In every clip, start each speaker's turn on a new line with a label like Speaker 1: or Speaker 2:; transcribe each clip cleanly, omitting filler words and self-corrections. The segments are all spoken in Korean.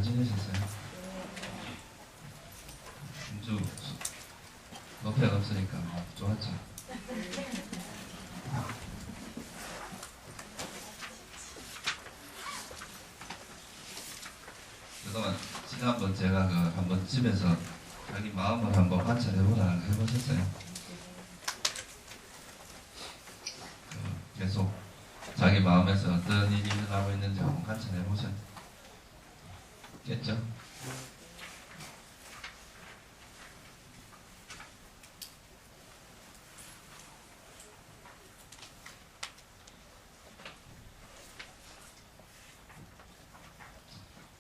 Speaker 1: 잘 지내셨어요? 공주 옆에 없으니까 좋았죠? 그동안 지난번 제가 한번 집에서 자기 마음을 한번 관찰해보라 해보셨어요? 계속 자기 마음에서 어떤 일이 일어나고 있는지 한번 관찰해보셨겠죠?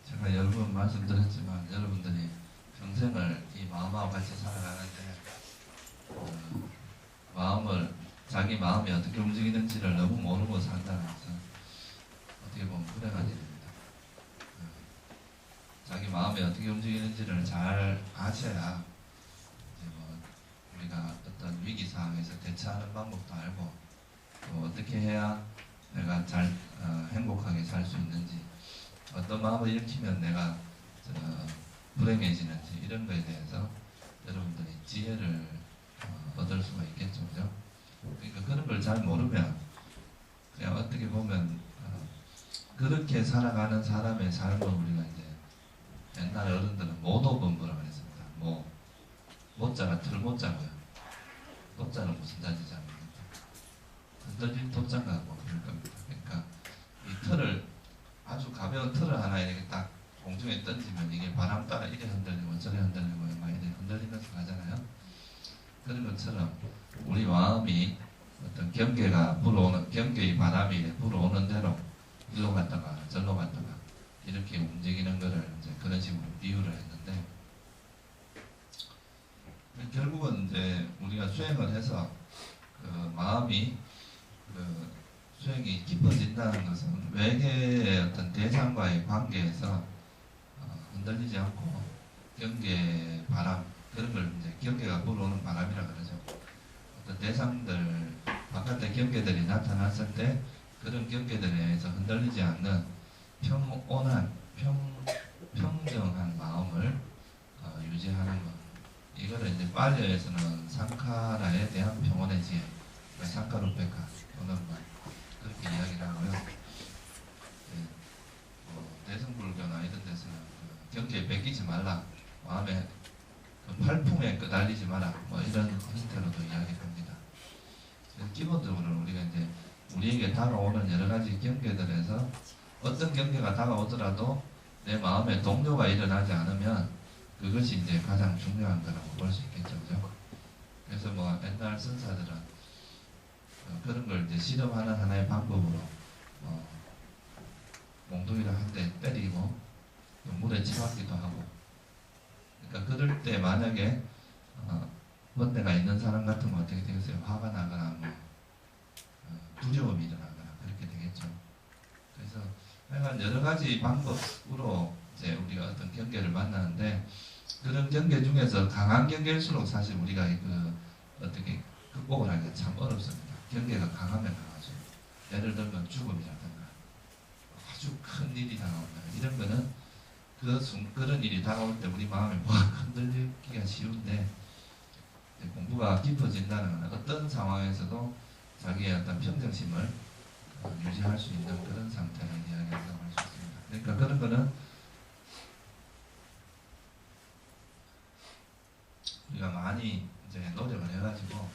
Speaker 1: 제가 여러 번 말씀드렸지만 여러분들이 평생을 이 마음하고 같이 살아가는데 마음을 자기 마음이 어떻게 움직이는지를 너무 모르고 산다는 것은 어떻게 보면 불행한 일입니다. 자기 마음이 어떻게 움직이는지를 잘 아셔야 이제 뭐 우리가 어떤 위기 상황에서 대처하는 방법도 알고 또 어떻게 해야 내가 잘 행복하게 살 수 있는지 어떤 마음을 일으키면 내가 불행해지는지 이런 거에 대해서 여러분들이 지혜를 얻을 수가 있겠죠, 그죠? 그러니까 그런 걸 잘 모르면 그냥 어떻게 보면 그렇게 살아가는 사람의 삶을 우리가 이제 옛날 어른들은 모도본부라고 했습니다. 모자가 들모자고요. 도자는 무슨 자인지 잘 모르겠다. 흔들린 도자가 뭐 그럴 겁니다. 그러니까 이 틀을 아주 가벼운 틀을 하나 이렇게 딱 공중에 던지면 이게 바람 따라 이래 흔들리고 저래 흔들리고 막 이렇게 흔들리면서 가잖아요. 그런 것처럼 우리 마음이 어떤 경계의 바람이 불어오는 대로 일로 갔다가 절로 갔다가 이렇게 움직이는 거를 이제 그런 식으로 비유를 했는데 결국은 이제 우리가 수행을 해서 그 마음이 수행이 깊어진다는 것은 외계의 어떤 대상과의 관계에서 흔들리지 않고 경계 바람 그런 걸 이제 경계가 불어오는 바람이라 그러죠. 어떤 대상들 바깥의 경계들이 나타났을 때 그런 경계들에 의해서 흔들리지 않는 평온한 평정한 마음을 유지하는 것. 이거를 이제 빨리에서는 상카라에 대한 평온의 지혜, 상카루페카 또는 그렇게 이야기를 하고요. 대승불교나 이런 데서는 경계에 뺏기지 말라, 마음에 팔풍에 끄달리지 마라, 뭐 이런 형태로도 이야기를 합니다. 기본적으로 우리가 이제 우리에게 다가오는 여러 가지 경계들에서 어떤 경계가 다가오더라도 내 마음에 동요가 일어나지 않으면 그것이 이제 가장 중요한 거라고 볼 수 있겠죠, 그죠? 그래서 뭐 옛날 선사들은 그런 걸 이제 실험하는 하나의 방법으로 몽둥이를 한 대 때리고 또 물에 치박기도 하고. 그러니까 그럴 때 만약에 번뇌가 있는 사람 같으면 어떻게 되겠어요? 화가 나거나 뭐 두려움이 일어나거나 그렇게 되겠죠. 그래서 하여간 여러 가지 방법으로 이제 우리가 어떤 경계를 만나는데 그런 경계 중에서 강한 경계일수록 사실 우리가 어떻게 극복을 하기가 참 어렵습니다. 경계가 강하면 강하죠. 예를 들면 죽음이라든가 아주 큰 일이 다가온다. 이런 거는 그런 일이 다가올 때 우리 마음이 막 흔들리기가 쉬운데 공부가 깊어진다는 건 어떤 상황에서도 자기의 어떤 평정심을 유지할 수 있는 그런 상태를 이야기한다고 할 수 있습니다. 그러니까 그런 거는 우리가 많이 이제 노력을 해가지고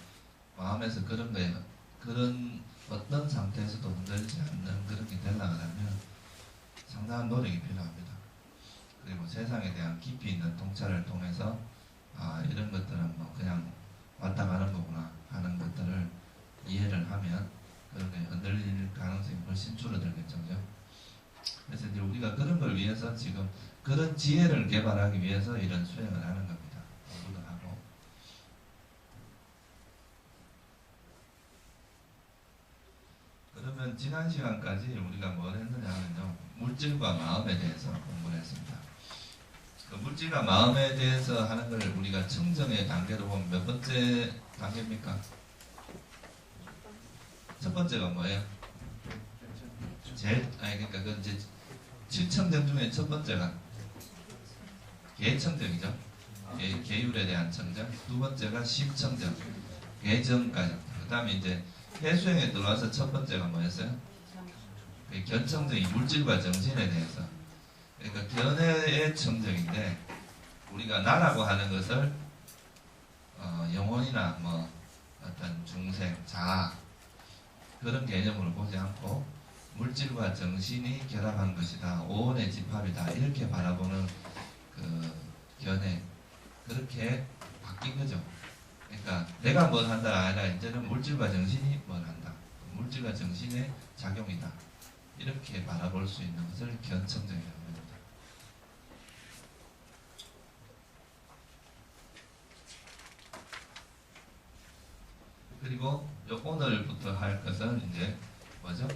Speaker 1: 마음에서 그런 어떤 상태에서도 흔들리지 않는 그렇게 되려고 하면 상당한 노력이 필요합니다. 그리고 세상에 대한 깊이 있는 통찰을 통해서 이런 것들은 뭐 그냥 왔다 가는 거구나 하는 것들을 이해를 하면 그렇게 흔들릴 가능성이 훨씬 줄어들겠죠. 그래서 이제 우리가 그런 걸 위해서 지금 그런 지혜를 개발하기 위해서 이런 수행을 하는 겁니다. 공부를 하고. 그러면 지난 시간까지 우리가 뭘 했느냐 하면요, 물질과 마음에 대해서 공부를 했습니다. 그 물질과 마음에 대해서 하는 걸 우리가 청정의 단계로 보면 몇 번째 단계입니까? 첫 번째가 뭐예요? 그러니까 그 이제 7청정 중에 첫 번째가 계청정이죠. 계율에 대한 청정. 두 번째가 심청정, 계정까지. 그 다음에 이제 해수행에 들어와서 첫 번째가 뭐였어요? 견청정이 물질과 정신에 대해서. 그러니까 견해의 청정인데 우리가 나라고 하는 것을 영혼이나 뭐 어떤 중생, 자아 그런 개념으로 보지 않고 물질과 정신이 결합한 것이다. 오온의 집합이다. 이렇게 바라보는 그 견해 그렇게 바뀐 거죠. 그러니까 내가 뭘 한다가 아니라 이제는 물질과 정신이 뭘 한다. 물질과 정신의 작용이다. 이렇게 바라볼 수 있는 것을 견청정이라고 합니다. 그리고 오늘부터 할 것은 이제 뭐죠?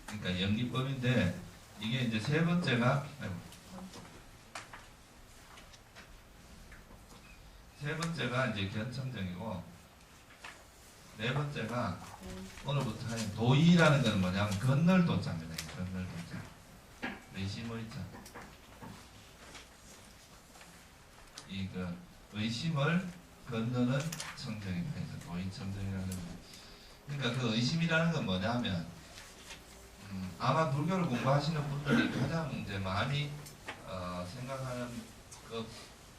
Speaker 1: 그러니까 연기법인데 이게 이제 세 번째가 이제 견청정이고 네 번째가 오늘부터 하는 도의라는 건 뭐냐면 건널 도자입니다. 건널 도자. 의심의 자. 이그 의심을 건너는 청정이다. 그래서 도의 청정이라는 겁니다. 그러니까 그 의심이라는 건 뭐냐면 아마 불교를 공부하시는 분들이 가장 이제 많이 생각하는 것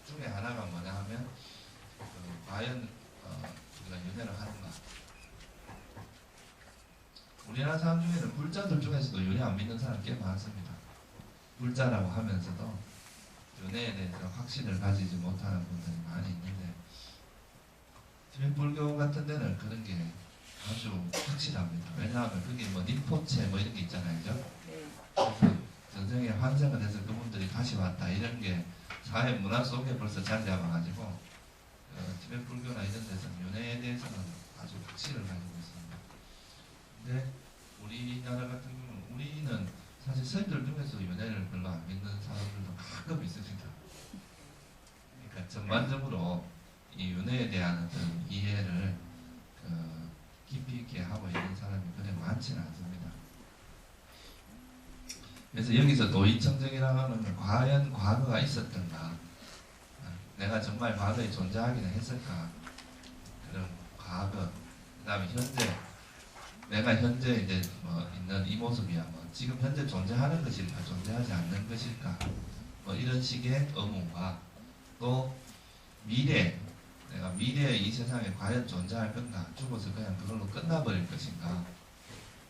Speaker 1: 중에 하나가 뭐냐 하면 과연 우리가 윤회를 하는가. 우리나라 사람 중에는 불자들 중에서도 윤회 안 믿는 사람 꽤 많습니다. 불자라고 하면서도 윤회에 대해서 확신을 가지지 못하는 분들이 많이 있는데 지금 불교 같은 데는 그런 게 아주 확실합니다. 왜냐하면 그게 뭐 림포체 뭐 이런 게 있잖아요. 그죠? 그래서 전생에 환생을 해서 그분들이 다시 왔다 이런 게 사회 문화 속에 벌써 자리 잡아가지고 티베트 불교나 이런 데서는 윤회에 대해서는 아주 확신을 가지고 있습니다. 근데 우리나라 같은 경우는 우리는 사실 스님들 중에서 윤회를 별로 안 믿는 사람들도 가끔 있습니다. 그러니까 전반적으로 이 윤회에 대한 어떤 이해를 깊이 있게 하고 있는 사람이 그렇게 많지는 않습니다. 그래서 여기서 도의청정이라고 하는 과연 과거가 있었던가, 내가 정말 과거에 존재하기는 했을까, 그런 과거, 그 다음에 현재, 내가 현재 이제 뭐 있는 이 모습이야, 뭐 지금 현재 존재하는 것일까, 존재하지 않는 것일까, 뭐 이런 식의 의문과 또 미래, 내가 미래에 이 세상에 과연 존재할 건가, 죽어서 그냥 그걸로 끝나버릴 것인가,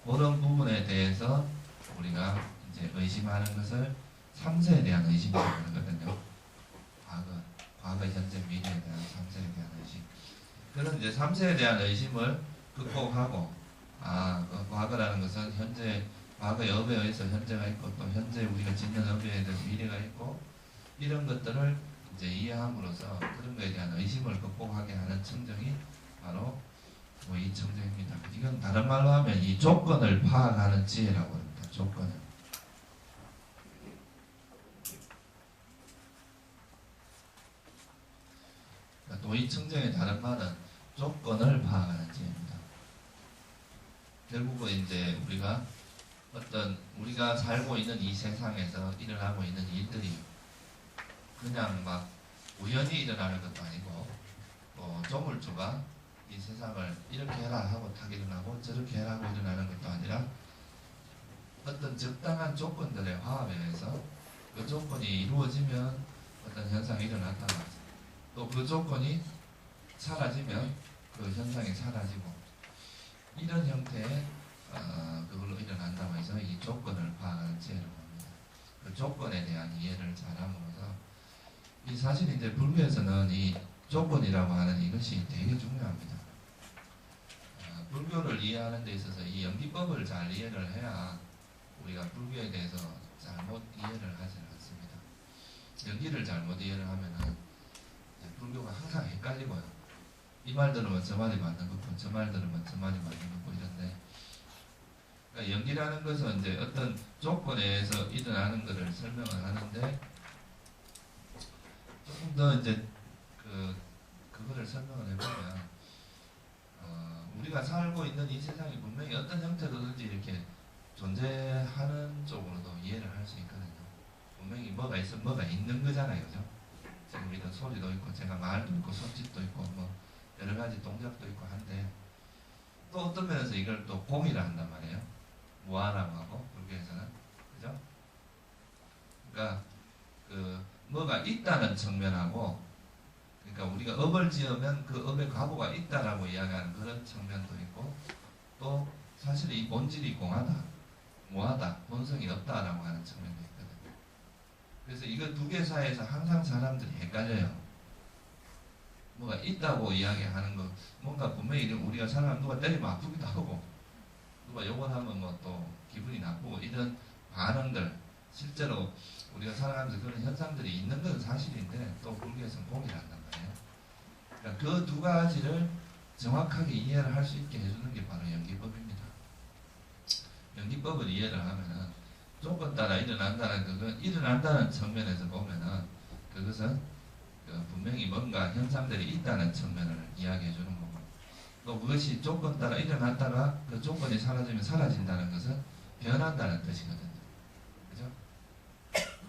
Speaker 1: 그런 부분에 대해서 우리가 이제 의심하는 것을 3세에 대한 의심이라고 하거든요. 과거, 현재, 미래에 대한 3세에 대한 의심. 그런 이제 3세에 대한 의심을 극복하고, 그 과거라는 것은 현재, 과거의 업에 의해서 현재가 있고, 또 현재 우리가 짓는 업에 대해서 미래가 있고, 이런 것들을 이제 이해함으로써 그런 것에 대한 의심을 극복하게 하는 청정이 바로 이 청정입니다. 이건 다른 말로 하면 이 조건을 파악하는 지혜라고 합니다. 조건을. 그러니까 도의청정의 다른 말은 조건을 파악하는 지혜입니다. 결국은 이제 우리가 살고 있는 이 세상에서 일어나고 있는 일들이 그냥 막 우연히 일어나는 것도 아니고 조물주가 이 세상을 이렇게 해라 하고 딱 일어나고 저렇게 해라 하고 일어나는 것도 아니라 어떤 적당한 조건들의 화합에 의해서 그 조건이 이루어지면 어떤 현상이 일어났다가 또 그 조건이 사라지면 그 현상이 사라지고 이런 형태의 그걸로 일어난다고 해서 이 조건을 파악하는 지혜라고 합니다. 그 조건에 대한 이해를 잘함으로써 이 사실 이제 불교에서는 이 조건이라고 하는 이것이 되게 중요합니다. 불교를 이해하는 데 있어서 이 연기법을 잘 이해를 해야 우리가 불교에 대해서 잘못 이해를 하지는 않습니다. 연기를 잘못 이해를 하면은 불교가 항상 헷갈리고요. 이 말 들으면 저 말이 맞는 거고 저 말 들으면 저 말이 맞는 거고 이런데, 그러니까 연기라는 것은 이제 어떤 조건에 의해서 일어나는 것을 설명을 하는데 조금 더 이제 그거를 설명을 해보면 우리가 살고 있는 이 세상이 분명히 어떤 형태로든지 이렇게 존재하는 쪽으로도 이해를 할 수 있거든요. 뭐가 있으면 뭐가 있는 거잖아요, 그죠? 지금 우리도 소리도 있고 제가 말도 있고 손짓도 있고 뭐 여러 가지 동작도 있고 한데 또 어떤 면에서 이걸 또 공이라 한단 말이에요. 무아라고 하고 불교에서는 그죠? 그러니까 그 뭐가 있다는 측면하고 그러니까 우리가 업을 지으면 그 업의 과보가 있다라고 이야기하는 그런 측면도 있고 또 사실 이 본질이 공하다, 무하다, 본성이 없다라고 하는 측면도 있거든요. 그래서 이거 두 개 사이에서 항상 사람들이 헷갈려요. 뭐가 있다고 이야기하는 거 뭔가 분명히 우리가 사람 누가 때리면 아프기도 하고 누가 욕을 하면 뭐 또 기분이 나쁘고 이런 반응들 실제로 우리가 살아가면서 그런 현상들이 있는 건 사실인데 또 불교에서는 공이란단 말이에요. 그러니까 그 두 가지를 정확하게 이해를 할 수 있게 해주는 게 바로 연기법입니다. 연기법을 이해를 하면은 조건 따라 일어난다는 그건 일어난다는 측면에서 보면은 그것은 분명히 뭔가 현상들이 있다는 측면을 이야기해 주는 거고 또 그것이 조건 따라 일어났다가 그 조건이 사라지면 사라진다는 것은 변한다는 뜻이거든요. 그죠?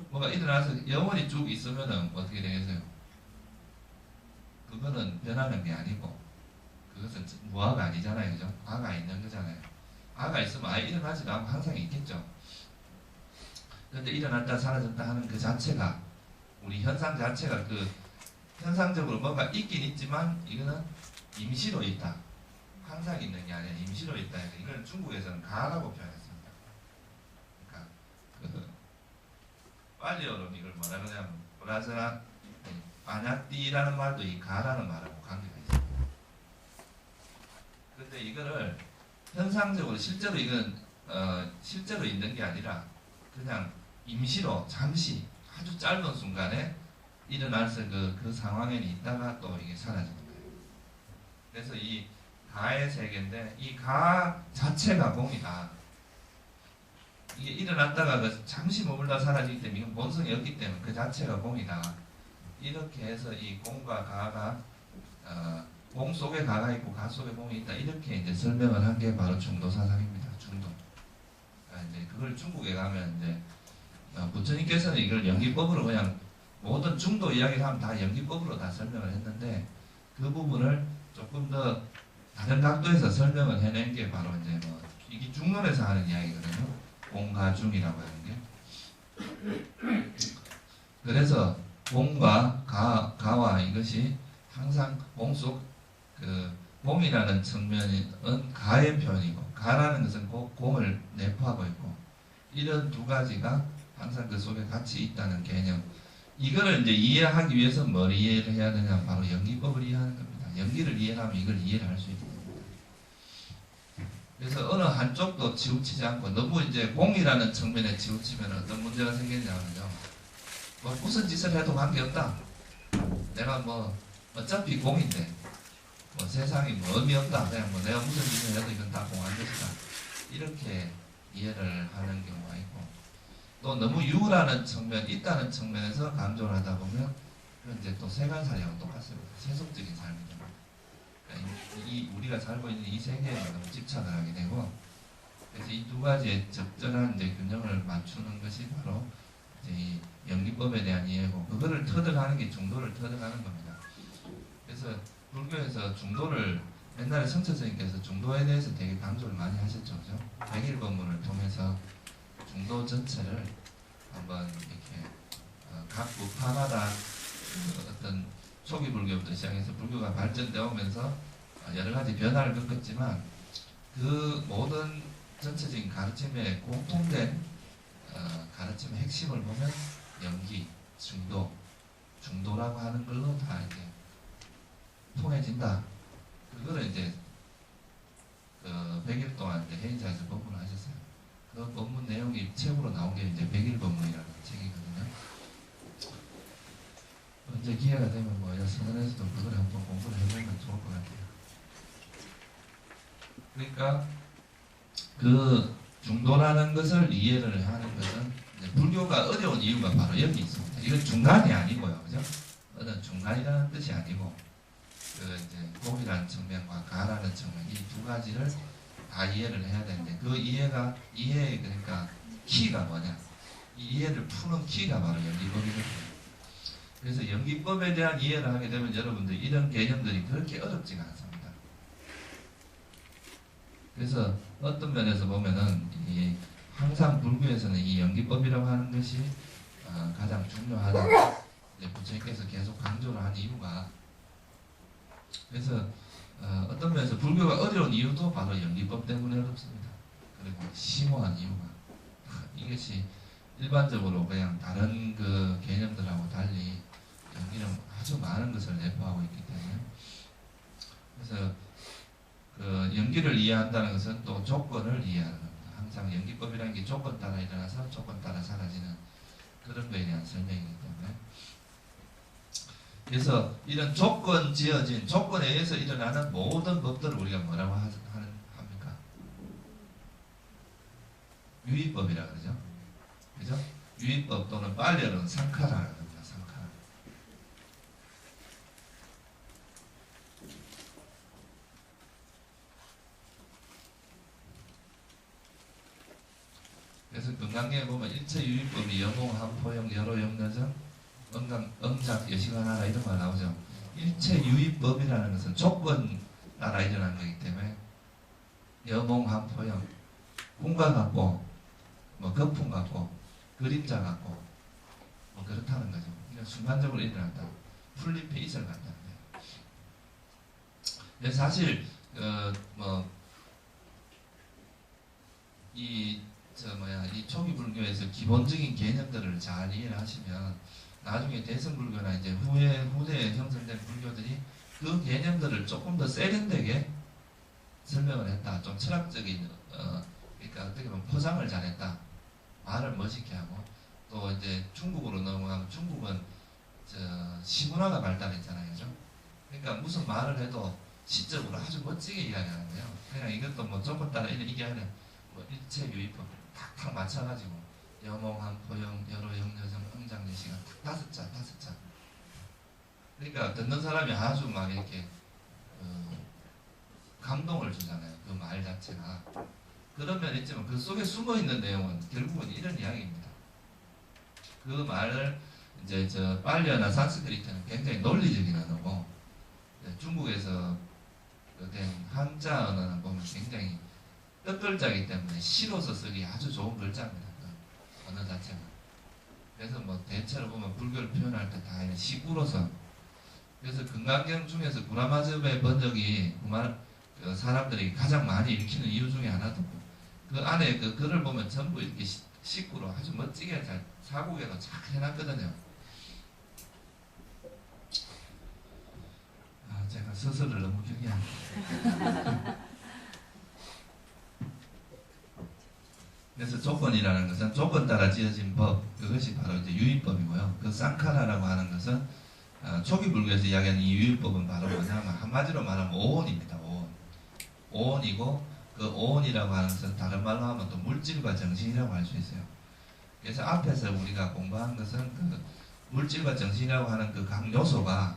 Speaker 1: 뭐가 일어나서 영원히 쭉 있으면은 어떻게 되겠어요? 그거는 변하는 게 아니고 그것은 무아가 아니잖아요. 그죠? 아가 있는 거잖아요. 아가 있으면 아예 일어나지도 않고 항상 있겠죠. 그런데 일어났다 사라졌다 하는 그 자체가 우리 현상 자체가 그 현상적으로 뭔가 있긴 있지만 이거는 임시로 있다. 항상 있는 게 아니라 임시로 있다. 이걸 중국에서는 가라고 표현했습니다. 그러니까 그 빨리어로는 이걸 뭐라 그러냐면 브라즈나 아냐띠라는 말도 이 가라는 말하고 관계가 있습니다. 그런데 이거를 현상적으로 실제로 이건 실제로 있는 게 아니라 그냥 임시로 잠시 아주 짧은 순간에 일어나서 그 상황에는 있다가 또 이게 사라지는 거예요. 그래서 이 가의 세계인데 이 가 자체가 공이다. 이게 일어났다가 그 잠시 머물다 사라지기 때문에 이건 본성이 없기 때문에 그 자체가 공이다. 이렇게 해서 이 공과 가가 공 속에 가가 있고 가 속에 공이 있다. 이렇게 이제 설명을 한 게 바로 중도 사상입니다. 중도. 이제 그걸 중국에 가면 이제 부처님께서는 이걸 연기법으로 그냥 모든 중도 이야기를 하면 다 연기법으로 다 설명을 했는데 그 부분을 조금 더 다른 각도에서 설명을 해낸 게 바로 이제 뭐 이게 중론에서 하는 이야기거든요. 공가중이라고 하는 게. 그래서 공과 가와 이것이 항상 공 속 그 공이라는 측면은 가의 표현이고 가라는 것은 공을 내포하고 있고 이런 두 가지가 항상 그 속에 같이 있다는 개념. 이거를 이제 이해하기 위해서 뭘 이해를 해야 되냐? 바로 연기법을 이해하는 겁니다. 연기를 이해하면 이걸 이해를 할 수 있는 겁니다. 그래서 어느 한쪽도 치우치지 않고 너무 이제 공이라는 측면에 치우치면 어떤 문제가 생기냐면요. 뭐 무슨 짓을 해도 관계없다. 내가 뭐 어차피 공인데 뭐 세상이 뭐 의미 없다. 그냥 뭐 내가 무슨 짓을 해도 이건 다 공한 것이다. 이렇게 이해를 하는 경우가 있고 또 너무 유라는 측면, 있다는 측면에서 강조를 하다 보면 그건 이제 또 세간살이하고 똑같습니다. 세속적인 삶이죠. 그러니까 우리가 살고 있는 이 세계에 너무 집착을 하게 되고 그래서 이 두 가지의 적절한 이제 균형을 맞추는 것이 바로 이제 이 연기법에 대한 이해고 그거를 터득하는 게 중도를 터득하는 겁니다. 그래서 불교에서 중도를 옛날에 성철 스님께서 중도에 대해서 되게 강조를 많이 하셨죠. 그죠? 백일법문을 통해서 중도 전체를 한번 이렇게 각 부파마다 어떤 초기 불교부터 시작해서 불교가 발전되어 오면서 여러 가지 변화를 겪었지만 그 모든 전체적인 가르침의 공통된 가르침의 핵심을 보면 연기, 중도라고 하는 걸로 다 이제 통해진다. 그거를 이제 그 100일 동안 이제 해인사에서 법문을 하셨어요. 그 법문 내용이 책으로 나온 게 이제 100일 법문이라는 책이거든요. 언제 기회가 되면 뭐 서원에서도 그걸 한번 공부를 해보면 좋을 것 같아요. 그러니까 그 중도라는 것을 이해를 하는 것은 이제 불교가 어려운 이유가 바로 여기 있습니다. 이건 중간이 아니고요, 그죠? 어떤 중간이라는 뜻이 아니고 그 이제 공이라는 측면과 가라는 측면 이 두 가지를 다 이해를 해야 되는데 그 이해의 그러니까 키가 뭐냐? 이 이해를 푸는 키가 바로 연기법이거든요. 그래서 연기법에 대한 이해를 하게 되면 여러분들 이런 개념들이 그렇게 어렵지가 않습니다. 그래서 어떤 면에서 보면은 항상 불교에서는 이 연기법이라고 하는 것이 가장 중요하다. 부처님께서 계속 강조를 한 이유가, 그래서 어떤 면에서 불교가 어려운 이유도 바로 연기법 때문에 어렵습니다. 그리고 심오한 이유가, 이것이 일반적으로 그냥 다른 그 개념들하고 달리 연기는 아주 많은 것을 내포하고 있기 때문에, 그래서 그 연기를 이해한다는 것은 또 조건을 이해하는 겁니다. 항상 연기법이라는 게 조건 따라 일어나서 조건 따라 사라지는 그런 거에 대한 설명이기 때문에, 그래서 이런 조건에 의해서 일어나는 모든 법들을 우리가 뭐라고 합니까? 유의법이라 그러죠. 그죠? 유의법 또는 빨리어는 상카라는 겁니다. 상카라. 그래서 건강계에 보면 일체 유의법이 여몽, 함포형, 여로, 영여정, 응작, 여시가나라 이런 말 나오죠. 일체 유의법이라는 것은 조건 따라 일어난 거기 때문에 여몽, 함포형, 공간 갖고, 뭐 거품 갖고, 그림자 갖고, 뭐 그렇다는 거죠. 그러니까 순간적으로 일어난다. 풀잎에 이슬 간다는 거예요. 근데 사실 이 초기 불교에서 기본적인 개념들을 잘 이해를 하시면 나중에 대승불교나 이제 후대에 형성된 불교들이 그 개념들을 조금 더 세련되게 설명을 했다. 좀 철학적인, 그러니까 어떻게 보면 포장을 잘했다. 말을 멋있게 하고, 또 이제 중국으로 넘어가면 중국은 시문화가 발달했잖아요. 그죠? 그러니까 무슨 말을 해도 시적으로 아주 멋지게 이야기하는 거예요. 그냥 이것도 뭐 조금 따라 이게 아니라 뭐 일체 유의법 탁탁 맞춰가지고 여몽한 포영, 여로, 영여정, 응장여시가 딱 다섯 자. 그러니까 듣는 사람이 아주 막 이렇게 감동을 주잖아요. 그 말 자체가. 그런 면이 있지만 그 속에 숨어 있는 내용은 결국은 이런 이야기입니다. 그 말을 이제 빨리어나 산스크리트는 굉장히 논리적인 언어고, 중국에서 된 한자 언어는 보면 굉장히 뜻글자이기 때문에 시로서 쓰기 아주 좋은 글자입니다. 그 언어 자체가. 그래서 뭐 대체로 보면 불교를 표현할 때 다 시구로서. 그래서 금강경 중에서 구라마접의 번역이 그 사람들이 가장 많이 읽히는 이유 중에 하나도 그 안에 그 글을 보면 전부 이렇게 시구로 아주 멋지게 잘 사국에도 잘 해놨거든요. 제가 서술을 너무 길게 합니다. 그래서 조건이라는 것은 조건 따라 지어진 법, 그것이 바로 이제 유의법이고요. 그 쌍카라라고 하는 것은 초기 불교에서 이야기하는 이 유의법은 바로 뭐냐면 한마디로 말하면 오온입니다. 오온이고, 그 오온이라고 하는 것은 다른 말로 하면 또 물질과 정신이라고 할 수 있어요. 그래서 앞에서 우리가 공부한 것은 그 물질과 정신이라고 하는 그 각 요소가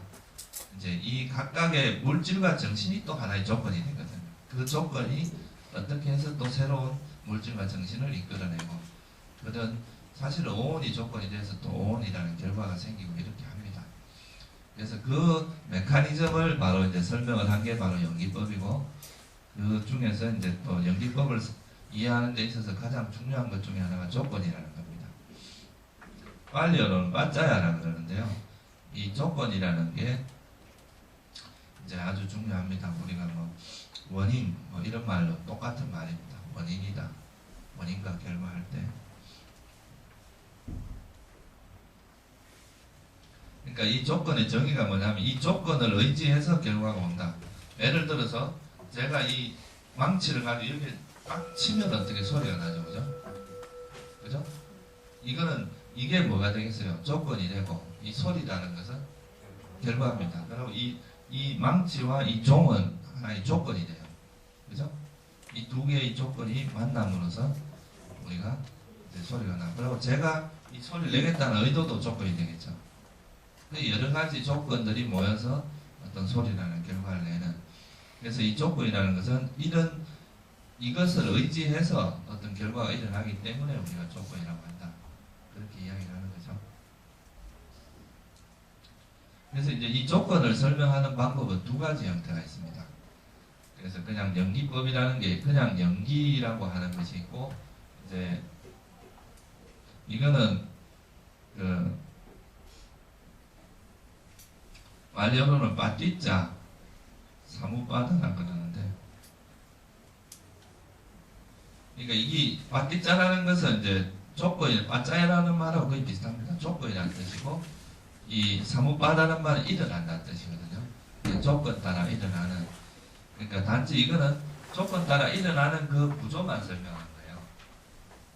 Speaker 1: 이제 이 각각의 물질과 정신이 또 하나의 조건이 되거든요. 그 조건이 어떻게 해서 또 새로운 물질과 정신을 이끌어내고, 그런 사실 오온이 조건이 돼서 또 오온이라는 결과가 생기고 이렇게 합니다. 그래서 그 메커니즘을 바로 이제 설명을 한 게 바로 연기법이고, 그 중에서 이제 또 연기법을 이해하는 데 있어서 가장 중요한 것 중에 하나가 조건이라는 겁니다. 빨리어로는 빠짜야라고 그러는데요. 이 조건이라는 게 이제 아주 중요합니다. 우리가 뭐 원인 뭐 이런 말로 똑같은 말입니다. 원인이다. 원인과 결과할 때. 그러니까 이 조건의 정의가 뭐냐면 이 조건을 의지해서 결과가 온다. 예를 들어서 제가 이 망치를 가지고 이렇게 딱 치면 어떻게 소리가 나죠, 그죠? 그죠? 이게 뭐가 되겠어요? 조건이 되고, 이 소리라는 것은 결과입니다. 그리고 이 망치와 이 종은 하나의 조건이 돼요. 그죠? 이 두 개의 조건이 만남으로써 우리가 이제 소리가 나. 그리고 제가 이 소리를 내겠다는 의도도 조건이 되겠죠. 여러 가지 조건들이 모여서 어떤 소리라는 결과를 내는. 그래서 이 조건이라는 것은 이것을 의지해서 어떤 결과가 일어나기 때문에 우리가 조건이라고 한다. 이제 이 조건을 설명하는 방법은 두 가지 형태가 있습니다. 그래서 그냥 연기법이라는 게 그냥 연기라고 하는 것이 있고, 이제 이거는 그 말려로는 빠띠자 사무빠다라 그러는데, 그러니까 이게 빠띠자라는 것은 이제 조건이 빠짜야라는 말하고 거의 비슷합니다. 조건이라는 뜻이고, 이 사무빠다는 말은 일어난다는 뜻이거든요. 조건 따라 일어나는. 그러니까 단지 이거는 조건 따라 일어나는 그 구조만 설명한 거예요.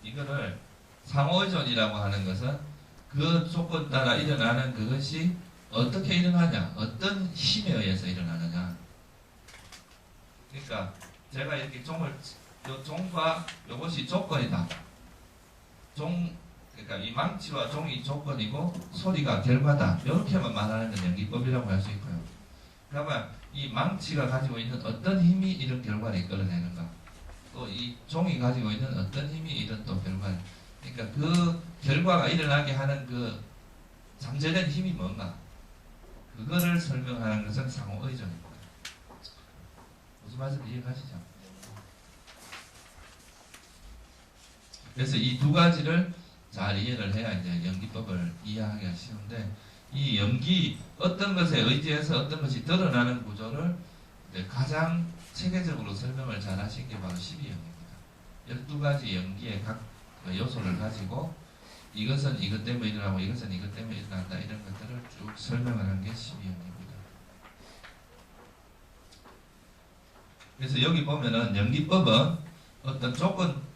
Speaker 1: 이거를 상호의존이라고 하는 것은 그 조건 따라 일어나는 그것이 어떻게 일어나냐, 어떤 힘에 의해서 일어나느냐. 그러니까 제가 이렇게 요 종과 요것이 조건이다. 그러니까 이 망치와 종이 조건이고 소리가 결과다. 이렇게만 말하는 건 연기법이라고 할 수 있고요. 그러면 이 망치가 가지고 있는 어떤 힘이 이런 결과를 이끌어내는가, 또 이 종이 가지고 있는 어떤 힘이 이런 또 결과를, 그러니까 그 결과가 일어나게 하는 그 잠재된 힘이 뭔가, 그거를 설명하는 것은 상호의존입니다. 무슨 말인지 이해가시죠? 그래서 이 두 가지를 잘 이해를 해야 이제 연기법을 이해하기가 쉬운데, 이 연기, 어떤 것에 의지해서 어떤 것이 드러나는 구조를 가장 체계적으로 설명을 잘 하신 게 바로 12연기입니다. 12가지 연기의 각 요소를 가지고 이것은 이것 때문에 일어나고 이것은 이것 때문에 일어난다, 이런 것들을 쭉 설명을 한 게 12연기입니다. 그래서 여기 보면은 연기법은 어떤 조건,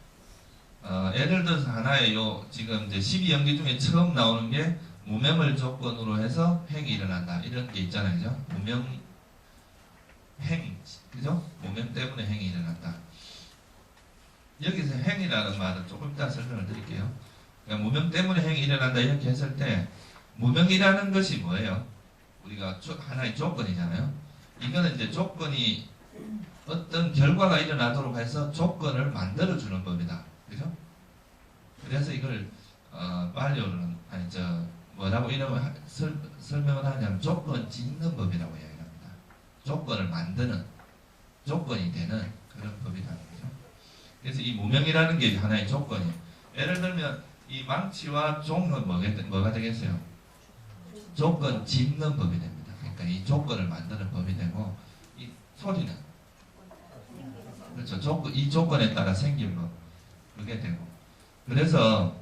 Speaker 1: 예를 들어서 하나의 지금 이제 12연기 중에 처음 나오는 게 무명을 조건으로 해서 행이 일어난다, 이런 게 있잖아요. 그죠? 무명, 행, 그죠? 무명 때문에 행이 일어난다. 여기서 행이라는 말은 조금 이따 설명을 드릴게요. 그러니까 무명 때문에 행이 일어난다, 이렇게 했을 때, 무명이라는 것이 뭐예요? 우리가 하나의 조건이잖아요. 이거는 이제 조건이 어떤 결과가 일어나도록 해서 조건을 만들어주는 법이다. 그죠? 그래서 이걸, 빨리오는, 뭐라고 이런 설명을 하냐면 조건 짓는 법이라고 이야기합니다. 조건을 만드는, 조건이 되는 그런 법이라는 거죠. 그래서 이 무명이라는 게 하나의 조건이에요. 예를 들면 이 망치와 종은 뭐가 되겠어요? 조건 짓는 법이 됩니다. 그러니까 이 조건을 만드는 법이 되고, 이 소리는, 그렇죠, 이 조건에 따라 생긴 법, 그게 되고. 그래서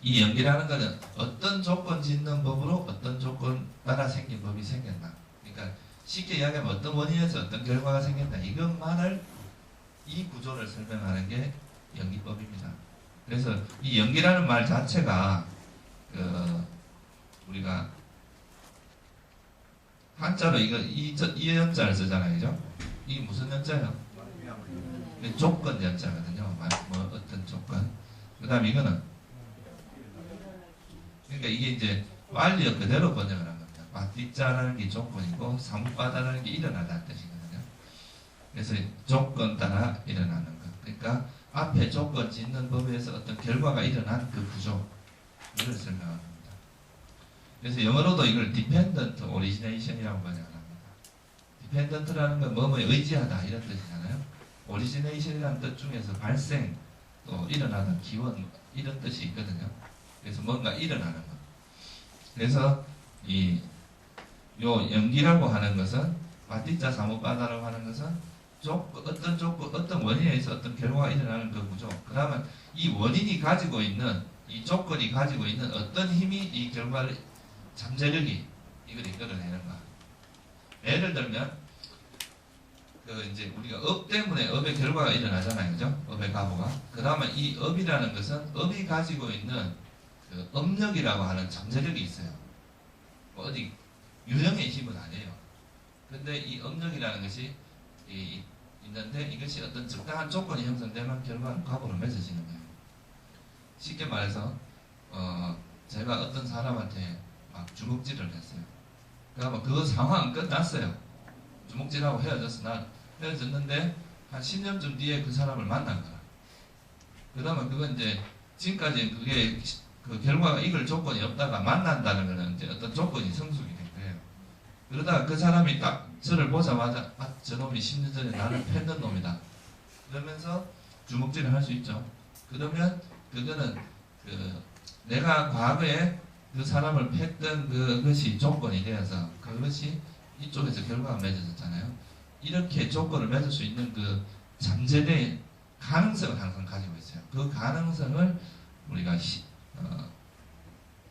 Speaker 1: 이 연기라는 것은 어떤 조건 짓는 법으로 어떤 조건 따라 생긴 법이 생겼나. 그러니까 쉽게 이야기하면 어떤 원인에서 어떤 결과가 생겼나, 이것만을, 이 구조를 설명하는 게 연기법입니다. 그래서 이 연기라는 말 자체가 우리가 한자로 이 연자를 쓰잖아요. 그죠? 이게 무슨 연자예요? 조건 연자거든요. 뭐 어떤 조건. 그 다음에 이거는, 그러니까 이게 이제 빨리어 그대로 번역을 한 겁니다. 빠띠자라는 게 조건이고 사무빠다라는 게 일어나다는 뜻이거든요. 그래서 조건 따라 일어나는 것. 그러니까 앞에 조건 짓는 법에서 어떤 결과가 일어난 그 구조를 설명합니다. 그래서 영어로도 이걸 dependent origination이라고 번역을 합니다. dependent라는 건 뭐뭐에 의지하다, 이런 뜻이잖아요. origination이라는 뜻 중에서 발생, 또 일어나는 기원, 이런 뜻이 있거든요. 그래서 뭔가 일어나는 것. 그래서 요 연기라고 하는 것은, 빠띠자 사무빠다라고 하는 것은 어떤 원인에 의해서 어떤 결과가 일어나는 그 구조. 그러면 이 원인이 가지고 있는, 이 조건이 가지고 있는 어떤 힘이 이 결과를, 잠재력이 이걸 이끌어내는가. 예를 들면 이제 우리가 업 때문에 업의 결과가 일어나잖아요. 그죠? 업의 가보가. 그 다음에 이 업이라는 것은 업이 가지고 있는 그 업력이라고 하는 잠재력이 있어요. 뭐 어디 유형의 힘은 아니에요. 근데 이 업력이라는 것이 있는데, 이것이 어떤 적당한 조건이 형성되면 결과는 가보로 맺어지는 거예요. 쉽게 말해서 제가 어떤 사람한테 막 주먹질을 했어요. 그러면 그 상황은 끝났어요. 주먹질하고 헤어졌는데 한 10년쯤 뒤에 그 사람을 만난 거야. 그러면 그건 이제 지금까지 그게 그 결과가 이걸 조건이 없다가 만난다는 거는 이제 어떤 조건이 성숙이 된 거예요. 그러다가 그 사람이 딱 저를 보자마자 저놈이 10년 전에 나를 팼는 놈이다. 그러면서 주먹질을 할 수 있죠. 그러면 그거는 내가 과거에 그 사람을 팼던 그것이 조건이 되어서 그것이 이쪽에서 결과가 맺어졌잖아요. 이렇게 조건을 맺을 수 있는 그 잠재된 가능성을 항상 가지고 있어요. 그 가능성을 우리가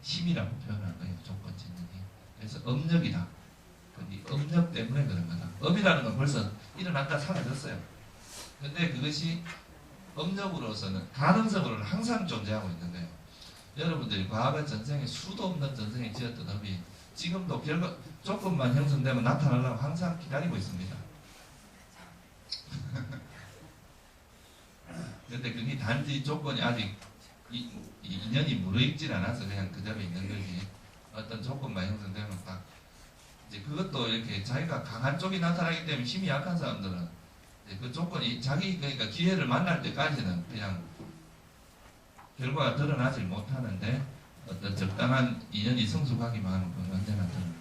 Speaker 1: 힘이라고 표현한 거예요. 조건 짓는 힘. 그래서 업력이다. 이 업력 때문에 그런 거다. 업이라는 건 벌써 일어났다 사라졌어요. 근데 그것이 업력으로서는 가능성으로는 항상 존재하고 있는 거예요. 여러분들이 과거 전생에 수도 없는 전생에 지었던 업이 지금도 결과 조건만 형성되면 나타나려고 항상 기다리고 있습니다. 근데 그게 단지 조건이 아직 인연이 무르익질 않아서 그냥 그대로 있는 거지. 어떤 조건만 형성되면 딱 이제 그것도 이렇게 자기가 강한 쪽이 나타나기 때문에 힘이 약한 사람들은 그 조건이 자기 그러니까 기회를 만날 때까지는 그냥 결과가 드러나질 못하는데 어떤 적당한 인연이 성숙하기만 하면 그건 언제나 드러나.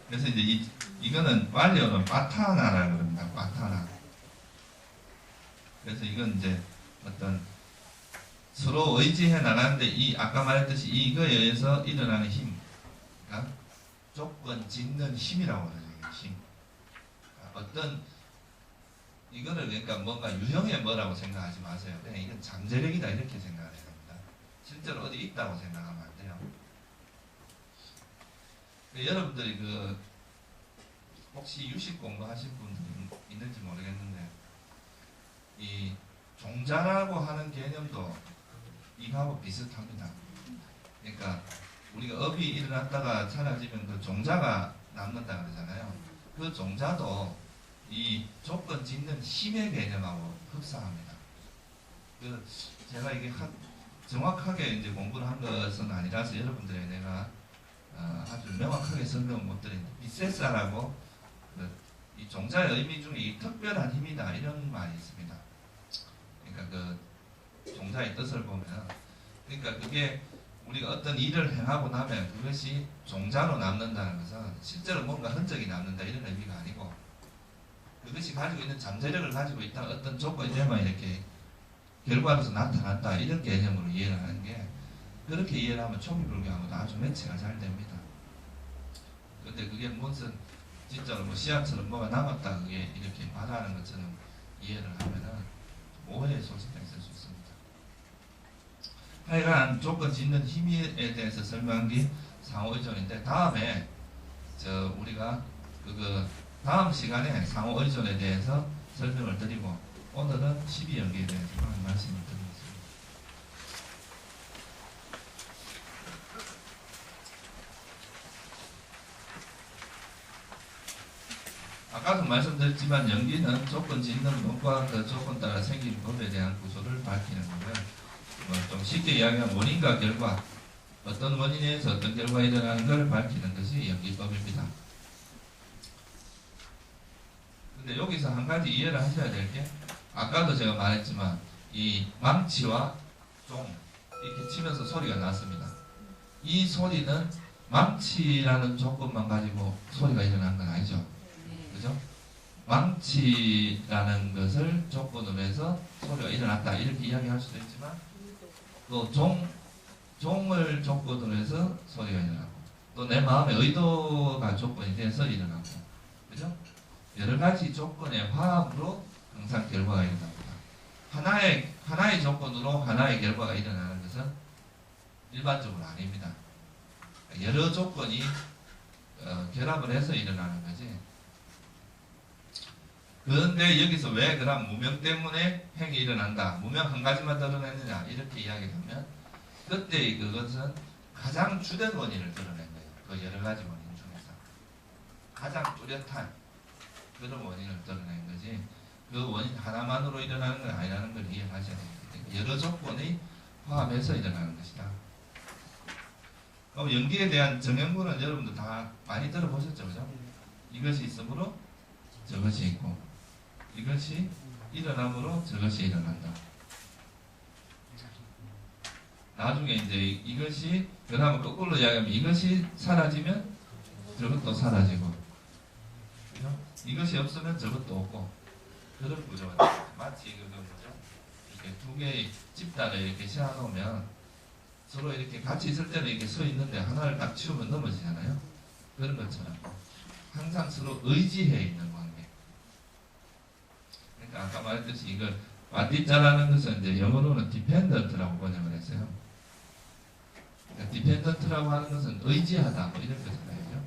Speaker 1: 그래서 이제 이거는 빨리어는 파타나라고 그럽니다. 파타나. 그래서 이건 이제 어떤 서로 의지해 나가는데 이 아까 말했듯이 이거에 의해서 일어나는 힘, 그러니까 조건 짓는 힘이라고 그러죠. 힘. 어떤 이거를 그러니까 뭔가 유형의 뭐라고 생각하지 마세요. 그냥 이건 잠재력이다 이렇게 생각해야 됩니다. 실제로 어디 있다고 생각하면 안 돼요. 여러분들이 혹시 유식 공부하신 분들 있는지 모르겠는데 이 종자라고 하는 개념도 이거하고 비슷합니다. 그러니까 우리가 업이 일어났다가 사라지면 그 종자가 남는다 그러잖아요. 그 종자도 이 조건 짓는 힘의 개념하고 흡사합니다. 제가 이게 정확하게 이제 공부를 한 것은 아니라서 여러분들에게 내가 아주 명확하게 설명을 못 드리는데 비세사라고 이 종자의 의미 중에 이 특별한 힘이다 이런 말이 있습니다. 그러니까 그 종자의 뜻을 보면 그러니까 그게 우리가 어떤 일을 행하고 나면 그것이 종자로 남는다는 것은 실제로 뭔가 흔적이 남는다 이런 의미가 아니고 그것이 가지고 있는 잠재력을 가지고 있다 어떤 조건이 되면 이렇게 결과로서 나타난다 이런 개념으로 이해를 하는 게 그렇게 이해를 하면 총리불교하고도 아주 매치가 잘 됩니다. 근데 그게 무슨 진짜로 뭐 씨앗처럼 뭐가 남았다 그게 이렇게 말하는 것처럼 이해를 하면은 오해의 소지가 있을 수 있습니다. 하여간 조건 짓는 힘에 대해서 설명한 게 상호의존인데 다음에 우리가 다음 시간에 상호의존에 대해서 설명을 드리고 오늘은 12연기에 대해서 말씀을 드리겠습니다. 아까도 말씀드렸지만 연기는 조건 짓는 법과 그 조건 따라 생긴 법에 대한 구조를 밝히는 거고요. 좀 쉽게 이야기하면 원인과 결과, 어떤 원인에 의해서 어떤 결과가 일어나는 것을 밝히는 것이 연기법입니다. 근데 여기서 한 가지 이해를 하셔야 될 게 아까도 제가 말했지만 이 망치와 종 이렇게 치면서 소리가 났습니다. 이 소리는 망치라는 조건만 가지고 소리가 일어난 건 아니죠. 그죠? 망치라는 것을 조건으로 해서 소리가 일어났다 이렇게 이야기할 수도 있지만 또 종을 조건으로 해서 소리가 일어나고 또 내 마음의 의도가 조건이 돼서 일어나고 그죠? 여러 가지 조건의 화합으로 항상 결과가 일어납니다. 하나의 조건으로 하나의 결과가 일어나는 것은 일반적으로 아닙니다. 여러 조건이 결합을 해서 일어나는 거지. 그런데 여기서 왜 그럼 무명 때문에 행이 일어난다. 무명 한 가지만 드러내느냐 이렇게 이야기하면 그때의 그것은 가장 주된 원인을 드러낸 거예요. 그 여러 가지 원인 중에서 가장 뚜렷한 그런 원인을 드러낸 거지 그 원인 하나만으로 일어나는 건 아니라는 걸 이해하셔야 됩니다. 여러 조건이 포함해서 일어나는 것이다. 그럼 연기에 대한 정연구는 여러분들 다 많이 들어보셨죠? 그죠? 이것이 있으므로 저것이 있고 이것이 일어남으로 저것이 일어난다. 나중에 이제 이것이 그다음에 거꾸로 이야기하면 이것이 사라지면 저것도 사라지고, 그죠? 이것이 없으면 저것도 없고, 그런 구조가 됩니다. 마치 그 뭐죠? 이렇게 두 개의 집단을 이렇게 씌워놓으면 서로 이렇게 같이 있을 때는 이렇게 서 있는데 하나를 딱 치우면 넘어지잖아요. 그런 것처럼 항상 서로 의지해 있는 관계. 그러니까 아까 말했듯이 이걸 바디자라는 것은 이제 영어로는 dependent라고 번역을 했어요. 그러니까 dependent라고 하는 것은 의지하다 뭐 이런 거잖아요. 그죠?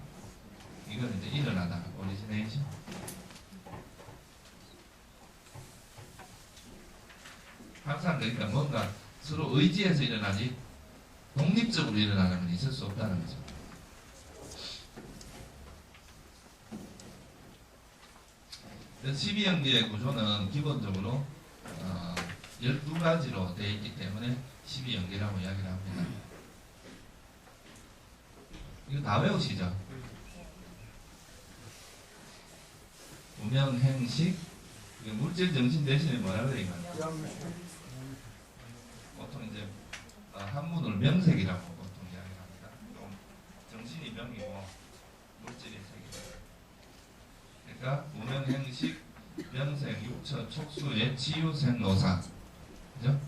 Speaker 1: 이건 이제 일어나다, 오리지네이션. 항상 그러니까 뭔가 서로 의지해서 일어나지 독립적으로 일어나는 건 있을 수 없다는 거죠. 그래서 12연계의 구조는 기본적으로 12가지로 되어 있기 때문에 12연계라고 이야기를 합니다. 이거 다 외우시죠? 우명행식, 물질 정신 대신에 뭐라 그래 이거? 보통 이제 한문으로 명색이라고 보통 이야기를 합니다. 정신이 명이고 물질이 색이에요. 그러니까 우명행식, 명색, 육처, 촉수, 예, 치유, 생로사, 그죠?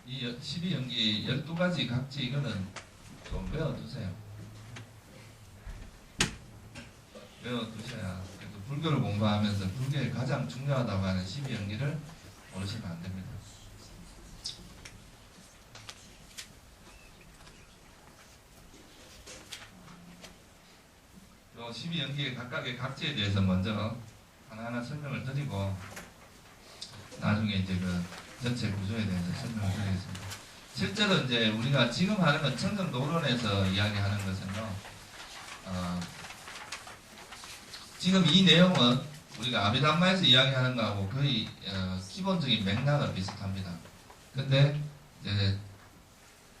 Speaker 1: 이 12연기 12가지 각지 이거는 좀 외워두세요. 외워두셔야 그래도 불교를 공부하면서 불교에 가장 중요하다고 하는 12연기를 모르시면 안 됩니다. 요 12연기의 각각의 각지에 대해서 먼저 하나하나 설명을 드리고 나중에 이제 그 전체 구조에 대해서 설명을 드리겠습니다. 실제로 이제 우리가 지금 하는 건 청정도론에서 이야기하는 것은요, 지금 이 내용은 우리가 아비담마에서 이야기하는 거하고 거의 기본적인 맥락은 비슷합니다. 근데 이제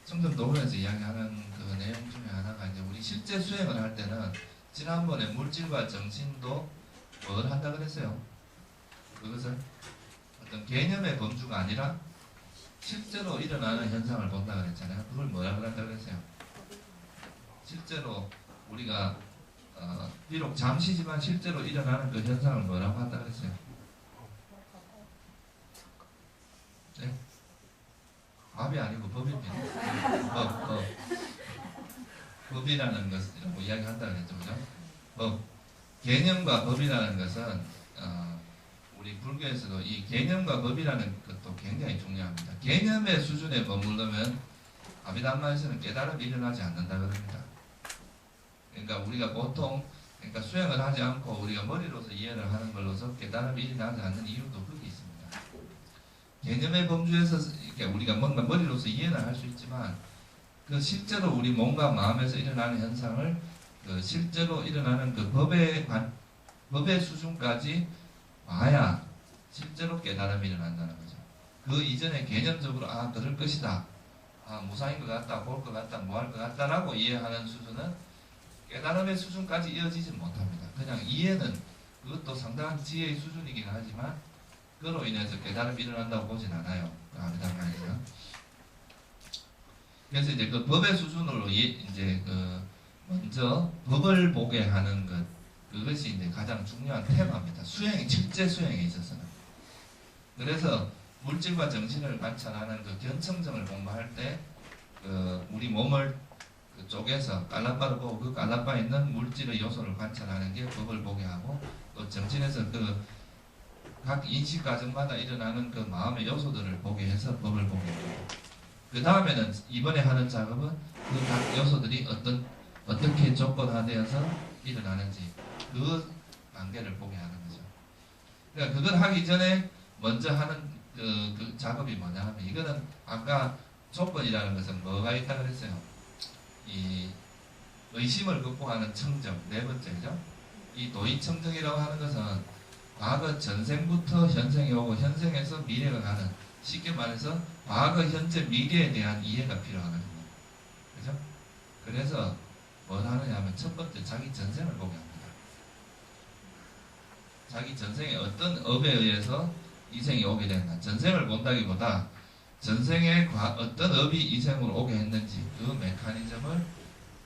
Speaker 1: 청정도론에서 이야기하는 그 내용 중에 하나가 이제 우리 실제 수행을 할 때는 지난번에 물질과 정신도 뭘 한다 그랬어요? 그것을 어떤 개념의 범주가 아니라 실제로 일어나는 현상을 본다 그랬잖아요. 그걸 뭐라 그런다 그랬어요? 실제로 우리가 비록 잠시지만 실제로 일어나는 그 현상을 뭐라고 한다 그랬어요? 네? 법이 아니고 법입니다. 법이라는 것이라고 이야기한다 그랬죠. 그죠? 법. 개념과 법이라는 것은 우리 불교에서도 이 개념과 법이라는 것도 굉장히 중요합니다. 개념의 수준에 머무르면 아비담마에서는 깨달음이 일어나지 않는다 그럽니다. 그러니까 우리가 보통 그러니까 수행을 하지 않고 우리가 머리로서 이해를 하는 걸로서 깨달음이 일어나지 않는 이유도 거기 있습니다. 개념의 범주에서 이렇게 우리가 뭔가 머리로서 이해는 할 수 있지만 그 실제로 우리 몸과 마음에서 일어나는 현상을 그 실제로 일어나는 그 법의 수준까지 와야 실제로 깨달음이 일어난다는 거죠. 그 이전에 개념적으로 그럴 것이다, 무상인 것 같다, 볼 것 같다, 뭐 할 것 같다라고 이해하는 수준은 깨달음의 수준까지 이어지지 못합니다. 그냥 이해는 그것도 상당한 지혜의 수준이긴 하지만 그로 인해서 깨달음이 일어난다고 보진 않아요. 아비담마에서. 그래서 이제 그 법의 수준으로 이제 그 먼저 법을 보게 하는 것, 그것이 이제 가장 중요한 테마입니다. 실제 수행에 있어서는. 그래서 물질과 정신을 관찰하는 그 견청정을 공부할 때, 우리 몸을 쪼개서 깔라바를 보고 그 깔라바에 있는 물질의 요소를 관찰하는 게 법을 보게 하고, 또 정신에서 그 각 인식 과정마다 일어나는 그 마음의 요소들을 보게 해서 법을 보게 합니다. 그 다음에는 이번에 하는 작업은 그 각 요소들이 어떻게 조건화되어서 일어나는지 그 관계를 보게 하는 거죠. 그러니까 그걸 하기 전에 먼저 하는 그 작업이 뭐냐 하면, 이거는 아까 조건이라는 것은 뭐가 있다 그랬어요? 이 의심을 극복하는 청정, 네 번째죠. 이 도의청정이라고 하는 것은 과거 전생부터 현생에 오고 현생에서 미래가 가는, 쉽게 말해서 과거, 현재, 미래에 대한 이해가 필요하거든요. 그죠? 그래서 뭘 하느냐 하면 첫 번째 자기 전생을 보게 합니다. 자기 전생에 어떤 업에 의해서 이 생이 오게 된다. 전생을 본다기보다 전생에 어떤 업이 이생으로 오게 했는지 그 메커니즘을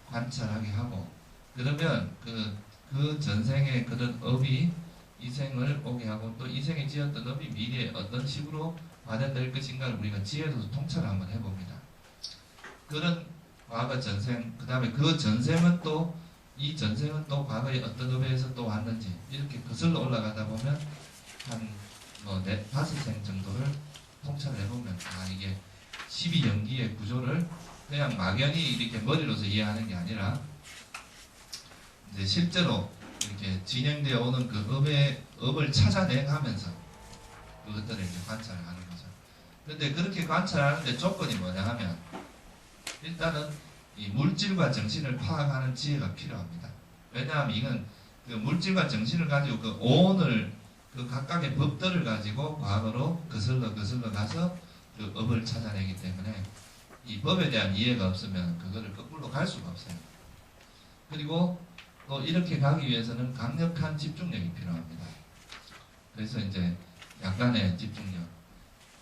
Speaker 1: 관찰하게 하고, 그러면 그 전생에 그런 업이 이생을 오게 하고, 또 이생에 지었던 업이 미래에 어떤 식으로 발현될 것인가를 우리가 지혜로서 통찰을 한번 해봅니다. 그런 과거 전생, 그 다음에 그 전생은 또 이 전생은 또 과거에 어떤 업에서 또 왔는지, 이렇게 거슬러 올라가다 보면 한 뭐 5생 정도를 통찰을 해보면, 이게 12연기의 구조를 그냥 막연히 이렇게 머리로서 이해하는 게 아니라 이제 실제로 이렇게 진행되어 오는 그 업을 찾아내가면서 그것들을 이제 관찰을 하는 거죠. 그런데 그렇게 관찰하는데 조건이 뭐냐 하면, 일단은 이 물질과 정신을 파악하는 지혜가 필요합니다. 왜냐하면 이건 그 물질과 정신을 가지고 그 오온을 그 각각의 법들을 가지고 과거로 거슬러 가서 그 업을 찾아내기 때문에 이 법에 대한 이해가 없으면 그거를 거꾸로 갈 수가 없어요. 그리고 또 이렇게 가기 위해서는 강력한 집중력이 필요합니다. 그래서 이제 약간의 집중력,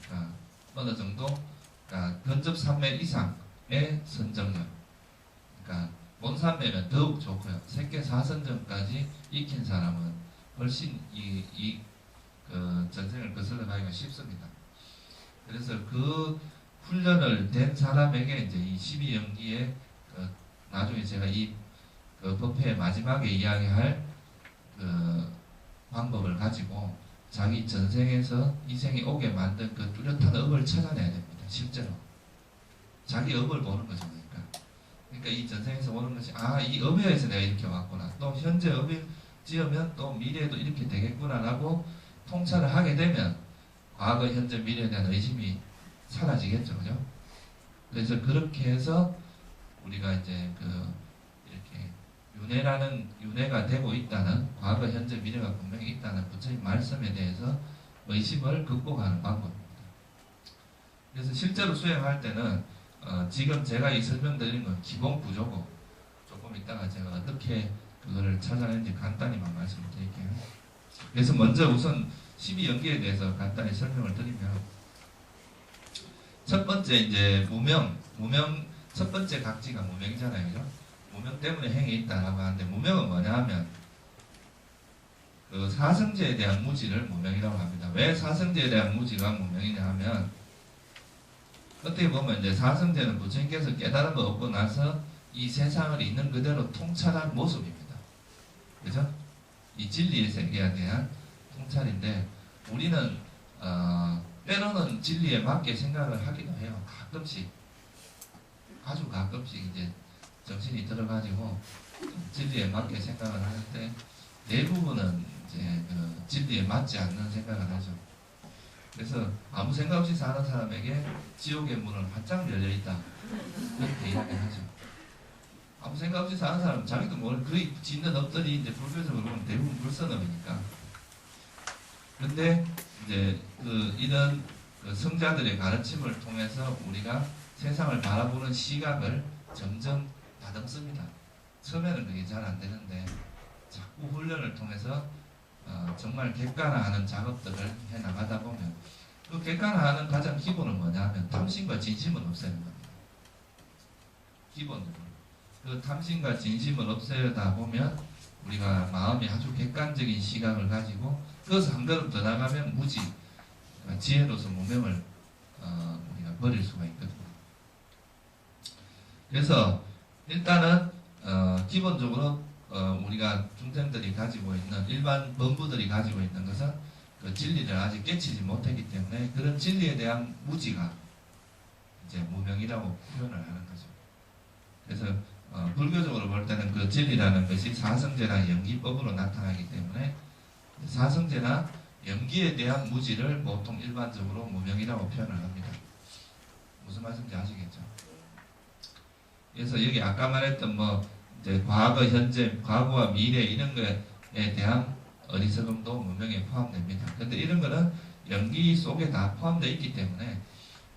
Speaker 1: 그러니까 어느 정도, 그러니까 근접 3매 이상의 선정력, 그러니까 본산매면 더욱 좋고요. 색계 4선정까지 익힌 사람은 훨씬 그 전생을 거슬러 가기가 쉽습니다. 그래서 그 훈련을 된 사람에게 이제 이 12연기에 나중에 제가 그 법회의 마지막에 이야기할 그 방법을 가지고 자기 전생에서 이생이 오게 만든 그 뚜렷한 업을 찾아내야 됩니다. 실제로 자기 업을 보는 거죠. 그러니까 이 전생에서 오는 것이 이 업에서 내가 이렇게 왔구나, 또 현재 업을 지으면 또 미래에도 이렇게 되겠구나 라고 통찰을 하게 되면 과거, 현재, 미래에 대한 의심이 사라지겠죠. 그죠? 그래서 그렇게 해서 우리가 이제 이렇게 윤회가 되고 있다는, 과거, 현재, 미래가 분명히 있다는 부처님 말씀에 대해서 의심을 극복하는 방법입니다. 그래서 실제로 수행할 때는 지금 제가 이 설명드린 건 기본 구조고, 조금 이따가 제가 어떻게 그거를 찾아내는지 간단히만 말씀을 드릴게요. 그래서 먼저 우선 12연기에 대해서 간단히 설명을 드리면, 첫 번째 이제 무명 첫 번째 각지가 무명이잖아요. 그죠? 무명 때문에 행이 있다라고 하는데, 무명은 뭐냐 하면 그 사성제에 대한 무지를 무명이라고 합니다. 왜 사성제에 대한 무지가 무명이냐 하면, 어떻게 보면 이제 사성제는 부처님께서 깨달음을 얻고 나서 이 세상을 있는 그대로 통찰한 모습입니다. 그죠? 이 진리의 세계에 대한 통찰인데, 우리는 때로는 진리에 맞게 생각을 하기도 해요. 가끔씩, 아주 가끔씩 이제 정신이 들어가지고 진리에 맞게 생각을 하는데, 대부분은 이제 그 진리에 맞지 않는 생각을 하죠. 그래서 아무 생각 없이 사는 사람에게 지옥의 문은 활짝 열려있다, 그렇게 이야기하죠. 아무 생각 없이 사는 사람은 자기도 모르는 그 짓는 업들이 이제 불교적으로 보면 대부분 불선업이니까. 그런데 이제 이런 성자들의 가르침을 통해서 우리가 세상을 바라보는 시각을 점점 다듬습니다. 처음에는 그게 잘 안 되는데 자꾸 훈련을 통해서 정말 객관화하는 작업들을 해 나가다 보면, 그 객관화하는 가장 기본은 뭐냐 하면 탐심과 진심을 없애는 겁니다. 기본적으로 그 탐심과 진심을 없애다 보면 우리가 마음이 아주 객관적인 시각을 가지고, 그것을 한 걸음 더 나가면 무지, 지혜로서 무명을 우리가 버릴 수가 있거든요. 그래서 일단은 기본적으로 우리가 중생들이 가지고 있는, 일반 범부들이 가지고 있는 것은 그 진리를 아직 깨치지 못했기 때문에, 그런 진리에 대한 무지가 이제 무명이라고 표현을 하는 거죠. 그래서 불교적으로 볼 때는 그 진리라는 것이 사성제나 연기법으로 나타나기 때문에, 사성제나 연기에 대한 무지를 보통 일반적으로 무명이라고 표현을 합니다. 무슨 말씀인지 아시겠죠? 그래서 여기 아까 말했던 이제 과거, 현재, 과거와 미래 이런 거에 대한 어리석음도 무명에 포함됩니다. 근데 이런 거는 연기 속에 다 포함되어 있기 때문에,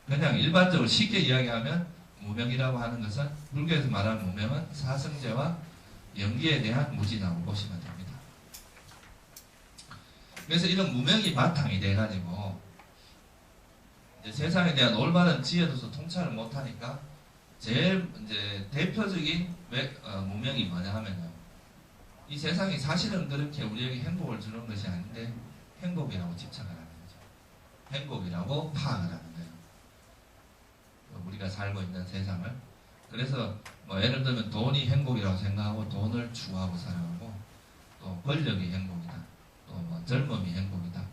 Speaker 1: 그냥 일반적으로 쉽게 이야기하면 무명이라고 하는 것은, 불교에서 말하는 무명은 사성제와 연기에 대한 무지라고 보시면 됩니다. 그래서 이런 무명이 바탕이 돼가지고 이제 세상에 대한 올바른 지혜로서 통찰을 못하니까 제일 이제 대표적인 무명이 뭐냐 하면요. 이 세상이 사실은 그렇게 우리에게 행복을 주는 것이 아닌데 행복이라고 집착을 하는 거죠. 행복이라고 파악을 하는 거예요. 우리가 살고 있는 세상을. 그래서 뭐 예를 들면 돈이 행복이라고 생각하고 돈을 추구하고 살아가고, 또 권력이 행복이다, 또 뭐 젊음이 행복이다,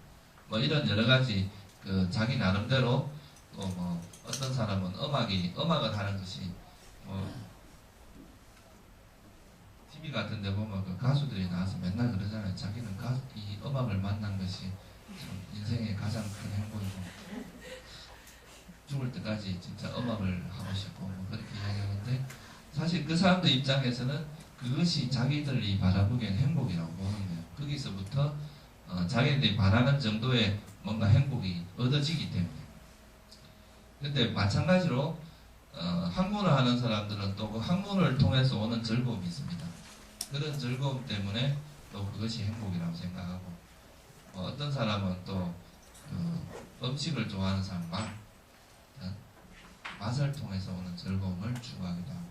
Speaker 1: 뭐 이런 여러 가지 그 자기 나름대로, 또 뭐 어떤 사람은 음악을 하는 것이 뭐 TV 같은 데 보면 그 가수들이 나와서 맨날 그러잖아요. 자기는 이 음악을 만난 것이 참 인생의 가장 큰 행복이고 죽을 때까지 진짜 음악을 하고 싶고 뭐 그렇게 이야기하는데, 사실 그 사람들 입장에서는 그것이 자기들이 바라보기엔 행복이라고 보는 거예요. 거기서부터 자기들이 바라는 정도의 뭔가 행복이 얻어지기 때문에. 근데 마찬가지로 학문을 하는 사람들은 또 그 학문을 통해서 오는 즐거움이 있습니다. 그런 즐거움 때문에 또 그것이 행복이라고 생각하고, 어떤 사람은 또 음식을 좋아하는 사람, 맛을 통해서 오는 즐거움을 추구하기도 하고,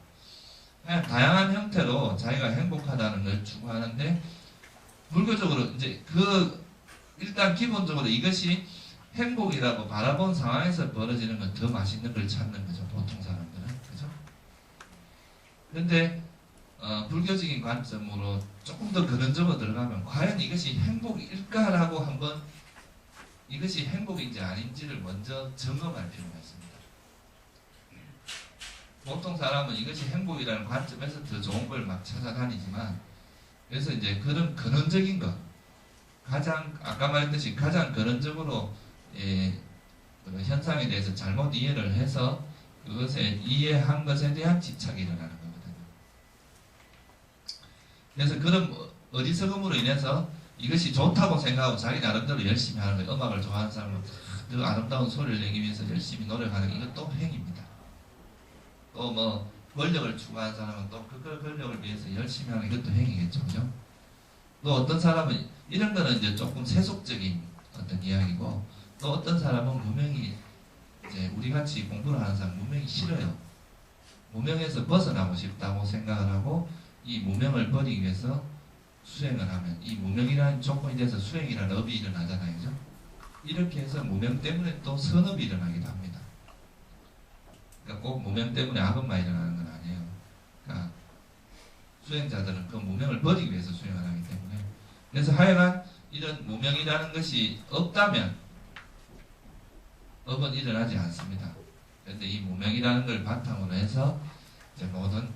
Speaker 1: 그냥 다양한 형태로 자기가 행복하다는 걸 추구하는데, 불교적으로 이제 일단 기본적으로 이것이 행복이라고 바라본 상황에서 벌어지는 건 더 맛있는 걸 찾는 거죠, 보통 사람들은. 그죠? 근데 불교적인 관점으로 조금 더 근원적으로 들어가면 과연 이것이 행복일까라고 한번, 이것이 행복인지 아닌지를 먼저 점검할 필요가 있습니다. 보통 사람은 이것이 행복이라는 관점에서 더 좋은 걸 막 찾아다니지만, 그래서 이제 그런 근원적인 것, 아까 말했듯이 가장 근원적으로 그 현상에 대해서 잘못 이해를 해서 그것에 이해한 것에 대한 집착이 일어나는 거거든요. 그래서 그런 어리석음으로 인해서 이것이 좋다고 생각하고 자기 나름대로 열심히 하는 거예요. 음악을 좋아하는 사람은 그 아름다운 소리를 내기 위해서 열심히 노력하는 게 이것도 행입니다. 또 뭐 권력을 추구하는 사람은 또 그 권력을 위해서 열심히 하는 이것도 행위겠죠, 그죠? 또 어떤 사람은 이런 거는 이제 조금 세속적인 어떤 이야기고, 또 어떤 사람은 무명이, 이제 우리 같이 공부를 하는 사람 무명이 싫어요. 무명에서 벗어나고 싶다고 생각을 하고 이 무명을 버리기 위해서 수행을 하면 이 무명이라는 조건에 대해서 수행이라는 업이 일어나잖아요, 그죠? 이렇게 해서 무명 때문에 또 선업이 일어나기도 합니다. 그러니까 꼭 무명 때문에 악업만 일어나는 건 아니에요. 그러니까 수행자들은 그 무명을 버리기 위해서 수행을 하기 때문에. 그래서 하여간 이런 무명이라는 것이 없다면 업은 일어나지 않습니다. 그런데 이 무명이라는 걸 바탕으로 해서 이제 모든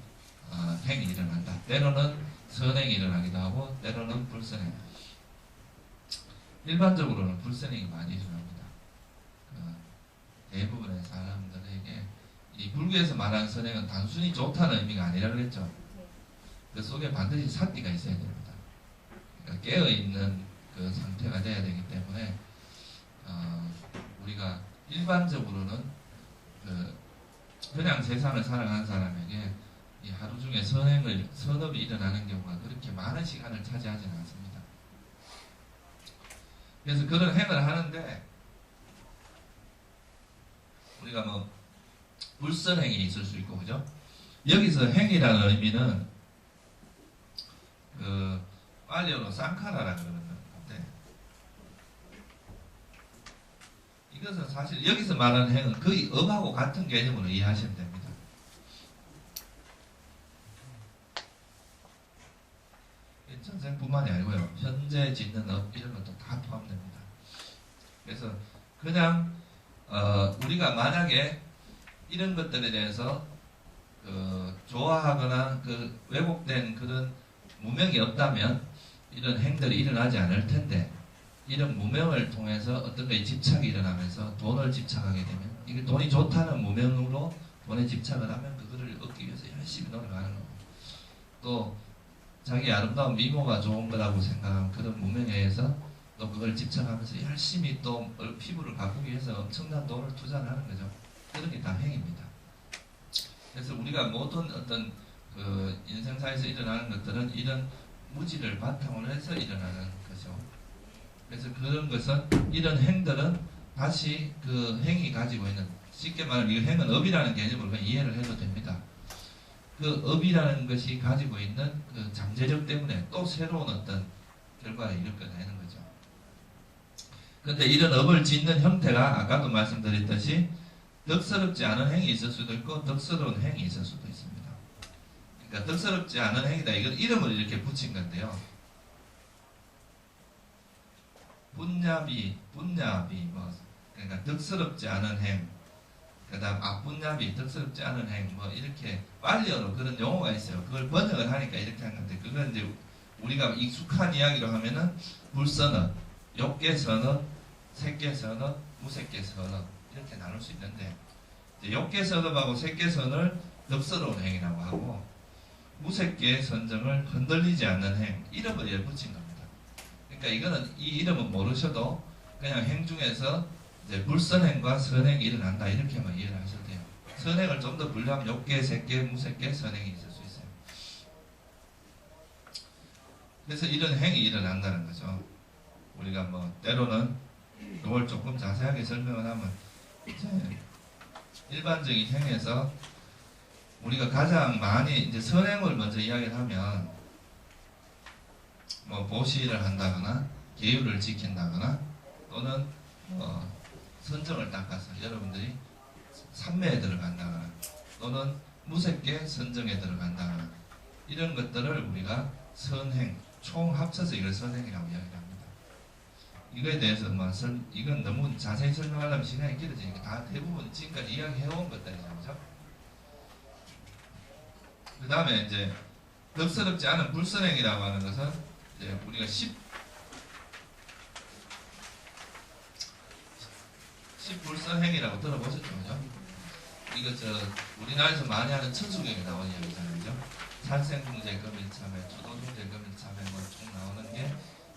Speaker 1: 행이 일어난다. 때로는 선행이 일어나기도 하고 때로는 불선행. 일반적으로는 불선행이 많이 일어납니다. 대부분의 사람들에게 이 불교에서 말하는 선행은 단순히 좋다는 의미가 아니라 그랬죠. 그 속에 반드시 사띠가 있어야 됩니다. 그러니까 깨어있는 그 상태가 돼야 되기 때문에 우리가 일반적으로는 그냥 세상을 살아가는 사람에게 이 하루 중에 선업이 일어나는 경우가 그렇게 많은 시간을 차지하지는 않습니다. 그래서 그런 행을 하는데 우리가 뭐 불선행이 있을 수 있고, 그죠? 여기서 행이라는 의미는 빨리어로 쌍카라라 그러는 건데, 이것은 사실 여기서 말하는 행은 거의 업하고 같은 개념으로 이해하시면 됩니다. 전생뿐만이 아니고요, 현재 짓는 업 이런 것도 다 포함됩니다. 그래서 그냥 우리가 만약에 이런 것들에 대해서 좋아하거나 왜곡된 그런 무명이 없다면 이런 행들이 일어나지 않을 텐데, 이런 무명을 통해서 어떤 거에 집착이 일어나면서 돈을 집착하게 되면, 이게 돈이 좋다는 무명으로 돈에 집착을 하면 그거를 얻기 위해서 열심히 노력하는 거고, 또 자기 아름다운 미모가 좋은 거라고 생각하는 그런 무명에 의해서 또 그걸 집착하면서 열심히 또 피부를 가꾸기 위해서 엄청난 돈을 투자를 하는 거죠. 그런 게 다 행입니다. 그래서 우리가 모든 어떤 인생사에서 일어나는 것들은 이런 무지를 바탕으로 해서 일어나는 거죠. 그래서 그런 것은, 이런 행들은 다시 그 행이 가지고 있는, 쉽게 말하면 이 행은 업이라는 개념으로 그냥 이해를 해도 됩니다. 그 업이라는 것이 가지고 있는 그 잠재력 때문에 또 새로운 어떤 결과를 이끌어내는 거죠. 근데 이런 업을 짓는 형태가 아까도 말씀드렸듯이 덕스럽지 않은 행이 있을 수도 있고 덕스러운 행이 있을 수도 있습니다. 그러니까 덕스럽지 않은 행이다. 이건 이름을 이렇게 붙인 건데요. 분야비, 뭐 그러니까 덕스럽지 않은 행, 그다음 아분야비, 덕스럽지 않은 행, 뭐 이렇게 빨리어로 그런 용어가 있어요. 그걸 번역을 하니까 이렇게 한 건데, 그건 이제 우리가 익숙한 이야기로 하면은 불선언, 욕계선언, 색계선언, 무색계선언 이렇게 나눌 수 있는데, 욕계선언하고 색계선을 덕스러운 행이라고 하고 무색계 선정을 흔들리지 않는 행, 이름을 예 붙인 겁니다. 그러니까 이거는 이 이름은 모르셔도 그냥 행 중에서 이제 불선행과 선행이 일어난다 이렇게만 이해를 하셔도 돼요. 선행을 좀 더 분류하면 욕계, 색계, 무색계, 선행이 있을 수 있어요. 그래서 이런 행이 일어난다는 거죠. 우리가 뭐 때로는 이걸 조금 자세하게 설명을 하면 이제 일반적인 행에서 우리가 가장 많이 이제 선행을 먼저 이야기를 하면 뭐 보시를 한다거나 계율을 지킨다거나 또는 선정을 닦아서 여러분들이 삼매에 들어간다거나 또는 무색계 선정에 들어간다거나 이런 것들을 우리가 선행, 총 합쳐서 이걸 선행이라고 이야기합니다. 이거에 대해서 이건 너무 자세히 설명하려면 시간이 길어지니까 다 대부분 지금까지 이야기해온 것들이죠. 그죠? 그 다음에 이제 덕스럽지 않은 불선행이라고 하는 것은 이제 우리가 10불선행이라고 들어보셨죠? 그죠? 이거 우리나라에서 많이 하는 천수경에 나오는 이야기잖아요. 그죠? 산생중재 금일참회, 주도중재 금일참회 뭐 쭉 나오는 게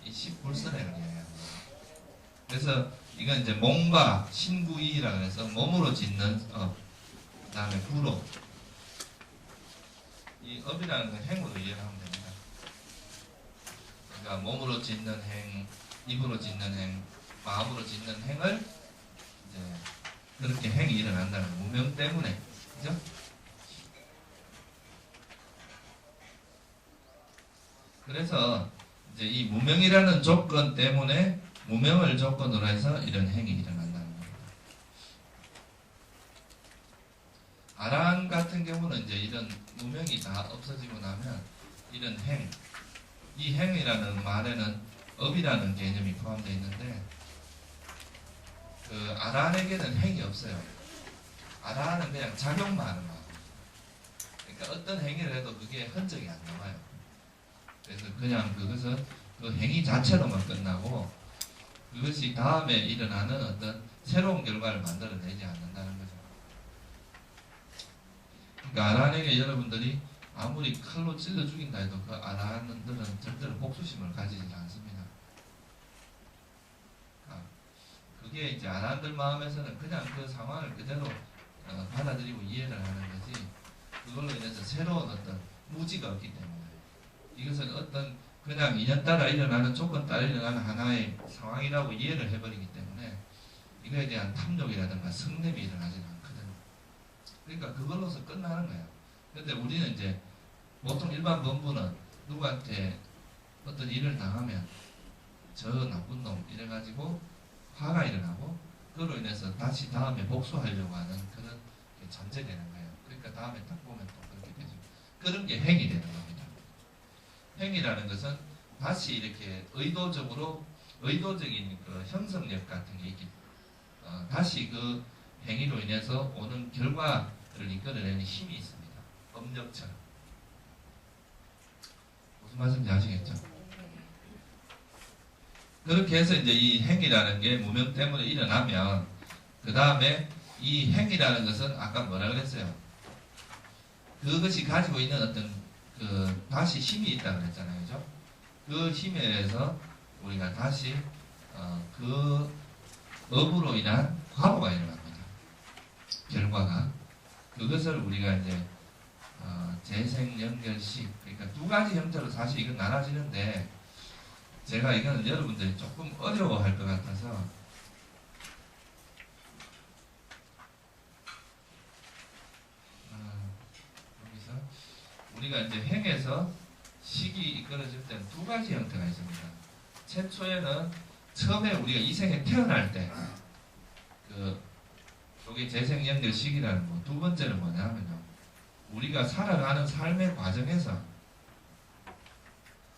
Speaker 1: 이 10불선행을 이야기합니다. 그래서 이건 이제 몸과 신구이라고 해서 몸으로 짓는 업, 그 다음에 구로, 이 업이라는 건 행으로 이해를 하면 됩니다. 그러니까 몸으로 짓는 행, 입으로 짓는 행, 마음으로 짓는 행을 이제 그렇게 행이 일어난다는 무명 때문에, 그죠? 그래서 이제 이 무명이라는 조건 때문에 무명을 조건으로 해서 이런 행이 일어난다는 겁니다. 아라한 같은 경우는 이제 이런 무명이 다 없어지고 나면 이런 행, 이 행이라는 말에는 업이라는 개념이 포함되어 있는데 그 아라한에게는 행이 없어요. 아라한은 그냥 작용만 하는 거예요. 그러니까 어떤 행위를 해도 그게 흔적이 안 남아요. 그래서 그냥 그것은 그 행위 자체로만 끝나고 그것이 다음에 일어나는 어떤 새로운 결과를 만들어내지 않는다는 거죠. 그러니까 아라한에게 여러분들이 아무리 칼로 찔러 죽인다 해도 그 아라한들은 절대로 복수심을 가지지 않습니다. 그게 이제 아라한들 마음에서는 그냥 그 상황을 그대로 받아들이고 이해를 하는 거지, 그걸로 인해서 새로운 어떤 무지가 없기 때문에 이것은 어떤 그냥 인연 따라 일어나는, 조건 따라 일어나는 하나의 상황이라고 이해를 해버리기 때문에 이거에 대한 탐욕이라든가 성냄이 일어나지는 않거든요. 그러니까 그걸로서 끝나는 거예요. 근데 우리는 이제 보통 일반 범부는 누구한테 어떤 일을 당하면 저 나쁜 놈 이래가지고 화가 일어나고 그로 인해서 다시 다음에 복수하려고 하는 그런 게 전제되는 거예요. 그러니까 다음에 딱 보면 또 그렇게 되죠. 그런 게 행이 되는 겁니다. 행이라는 것은 다시 이렇게 의도적인 그 형성력 같은 게 있기, 다시 그 행위로 인해서 오는 결과를 이끌어내는 힘이 있습니다. 법력처럼. 무슨 말씀인지 아시겠죠? 그렇게 해서 이제 이 행이라는 게 무명 때문에 일어나면 그 다음에 이 행이라는 것은 아까 뭐라 그랬어요? 그것이 가지고 있는 어떤 그 다시 힘이 있다고 그랬잖아요. 그죠? 그 힘에 의해서 우리가 다시 그 업으로 인한 화로가 일어납니다. 결과가. 그것을 우리가 이제 재생연결식, 그러니까 두 가지 형태로 사실 이건 나눠지는데 제가 이거는 여러분들이 조금 어려워할 것 같아서 우리가 이제 행에서 식이 이끌어질 때는 두 가지 형태가 있습니다. 최초에는 처음에 우리가 이 생에 태어날 때 여기 재생연결식이라는 거. 두 번째는 뭐냐면요, 우리가 살아가는 삶의 과정에서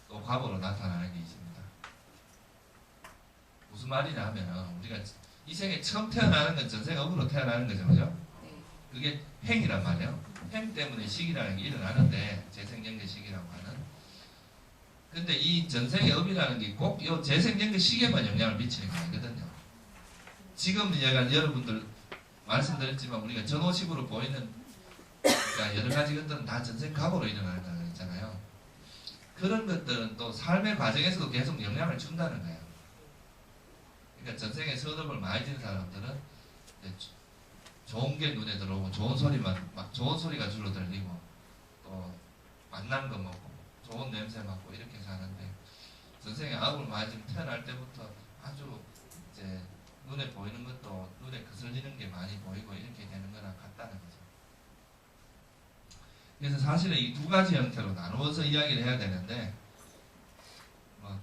Speaker 1: 또 과보로 나타나는 게 있습니다. 무슨 말이냐 하면은 우리가 이 생에 처음 태어나는 건 전생업으로 태어나는 거죠, 그죠? 그게 행이란 말이에요. 행 때문에 식이라는 게 일어나는데, 재생연결식이라고 하는. 근데 이 전생의 업이라는 게 꼭 이 재생연결식에만 영향을 미치는 게 아니거든요. 지금 약간 여러분들 말씀드렸지만 우리가 전오식으로 보이는, 그러니까 여러 가지 것들은 다 전생 과보로 일어나는 거 있잖아요. 그런 것들은 또 삶의 과정에서도 계속 영향을 준다는 거예요. 그러니까 전생에 선업을 많이 진 사람들은 좋은 게 눈에 들어오고 좋은 소리가 주로 들리고 또 맛난 거 먹고 좋은 냄새 맡고 이렇게 사는데, 전생에 악을 많이 좀 태어날 때부터 아주 이제 눈에 보이는 것도 눈에 거슬리는 게 많이 보이고 이렇게 되는 거랑 같다는 거죠. 그래서 사실은 이 두 가지 형태로 나누어서 이야기를 해야 되는데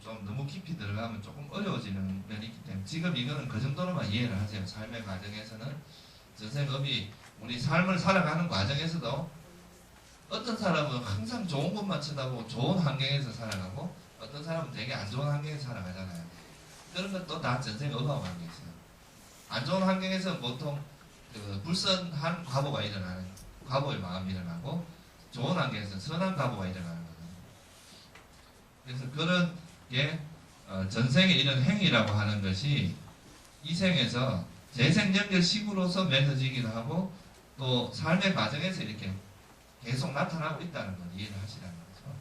Speaker 1: 좀 너무 깊이 들어가면 조금 어려워지는 면이 있기 때문에 지금 이거는 그 정도로만 이해를 하세요. 삶의 과정에서는 전생업이 우리 삶을 살아가는 과정에서도 어떤 사람은 항상 좋은 것만 쳐다보고 좋은 환경에서 살아가고 어떤 사람은 되게 안 좋은 환경에서 살아가잖아요. 그런 것도 다 전생업하고 관계 있어요. 안 좋은 환경에서 보통 불선한 과보가 일어나는, 과보의 마음이 일어나고, 좋은 환경에서 선한 과보가 일어나는 거거든요. 그래서 그런 게 전생에 이런 행위라고 하는 것이 이 생에서 재생연결식으로서 맺어지기도 하고 또 삶의 과정에서 이렇게 계속 나타나고 있다는 걸 이해를 하시라는 거죠.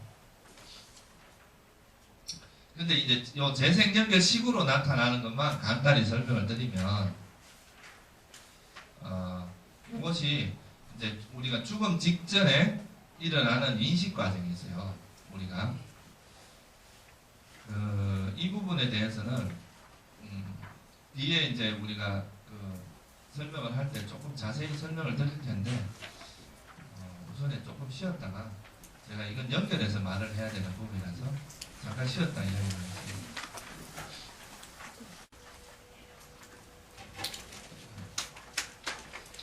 Speaker 1: 근데 이제 요 재생연결식으로 나타나는 것만 간단히 설명을 드리면, 이것이 이제 우리가 죽음 직전에 일어나는 인식 과정이 있어요. 우리가 이 부분에 대해서는 뒤에 이제 우리가 설명을 할 때 조금 자세히 설명을 드릴 텐데, 우선에 조금 쉬었다가 제가 이건 연결해서 말을 해야 되는 부분이라서 잠깐 쉬었다 이야기를 했어요.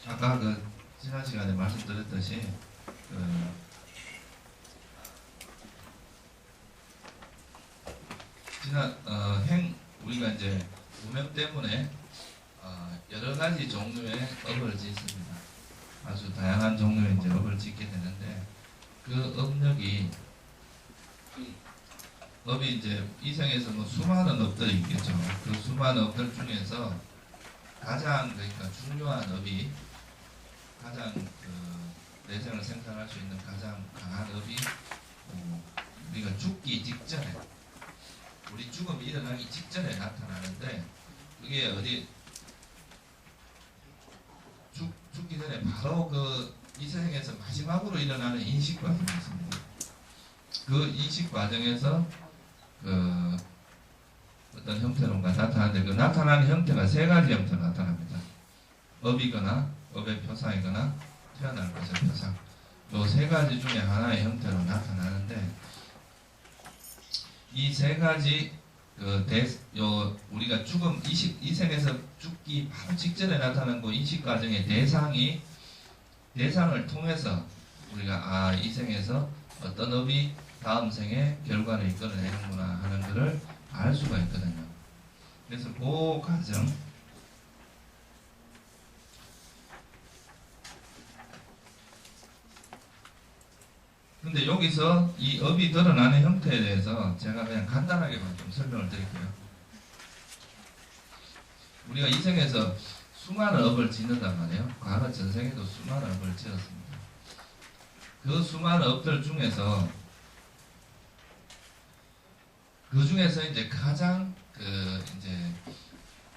Speaker 1: 아까 지난 시간에 말씀드렸듯이 우리가 이제 무명 때문에 여러 가지 종류의 업을 짓습니다. 아주 다양한 종류의 이제 업을 짓게 되는데, 그 업이 이제 이 생에서 뭐 수많은 업들이 있겠죠. 그 수많은 업들 중에서 가장 그러니까 중요한 업이, 가장 내생을 생산할 수 있는 가장 강한 업이 우리가 죽기 직전에, 우리 죽음이 일어나기 직전에 나타나는데, 그게 어디 죽기 전에 바로 이 세상에서 마지막으로 일어나는 인식 과정이 있습니다. 그 인식 과정에서 어떤 형태론가 나타나는데, 그 나타나는 형태가 세 가지 형태로 나타납니다. 업이거나 업의 표상이거나 태어날 것의 표상, 요 세 가지 중에 하나의 형태로 나타나는데, 이 세 가지 우리가 죽음 이 생에서 죽기 바로 직전에 나타나는 그 인식 과정의 대상을 통해서 우리가 이 생에서 어떤 업이 다음 생에 결과를 이끌어내는구나 하는 것을 알 수가 있거든요. 그래서 그 과정, 근데 여기서 이 업이 드러나는 형태에 대해서 제가 그냥 간단하게만 좀 설명을 드릴게요. 우리가 이 생에서 수많은 업을 짓는단 말이에요. 과거 전생에도 수많은 업을 지었습니다. 그 수많은 업들 중에서 이제 가장 이제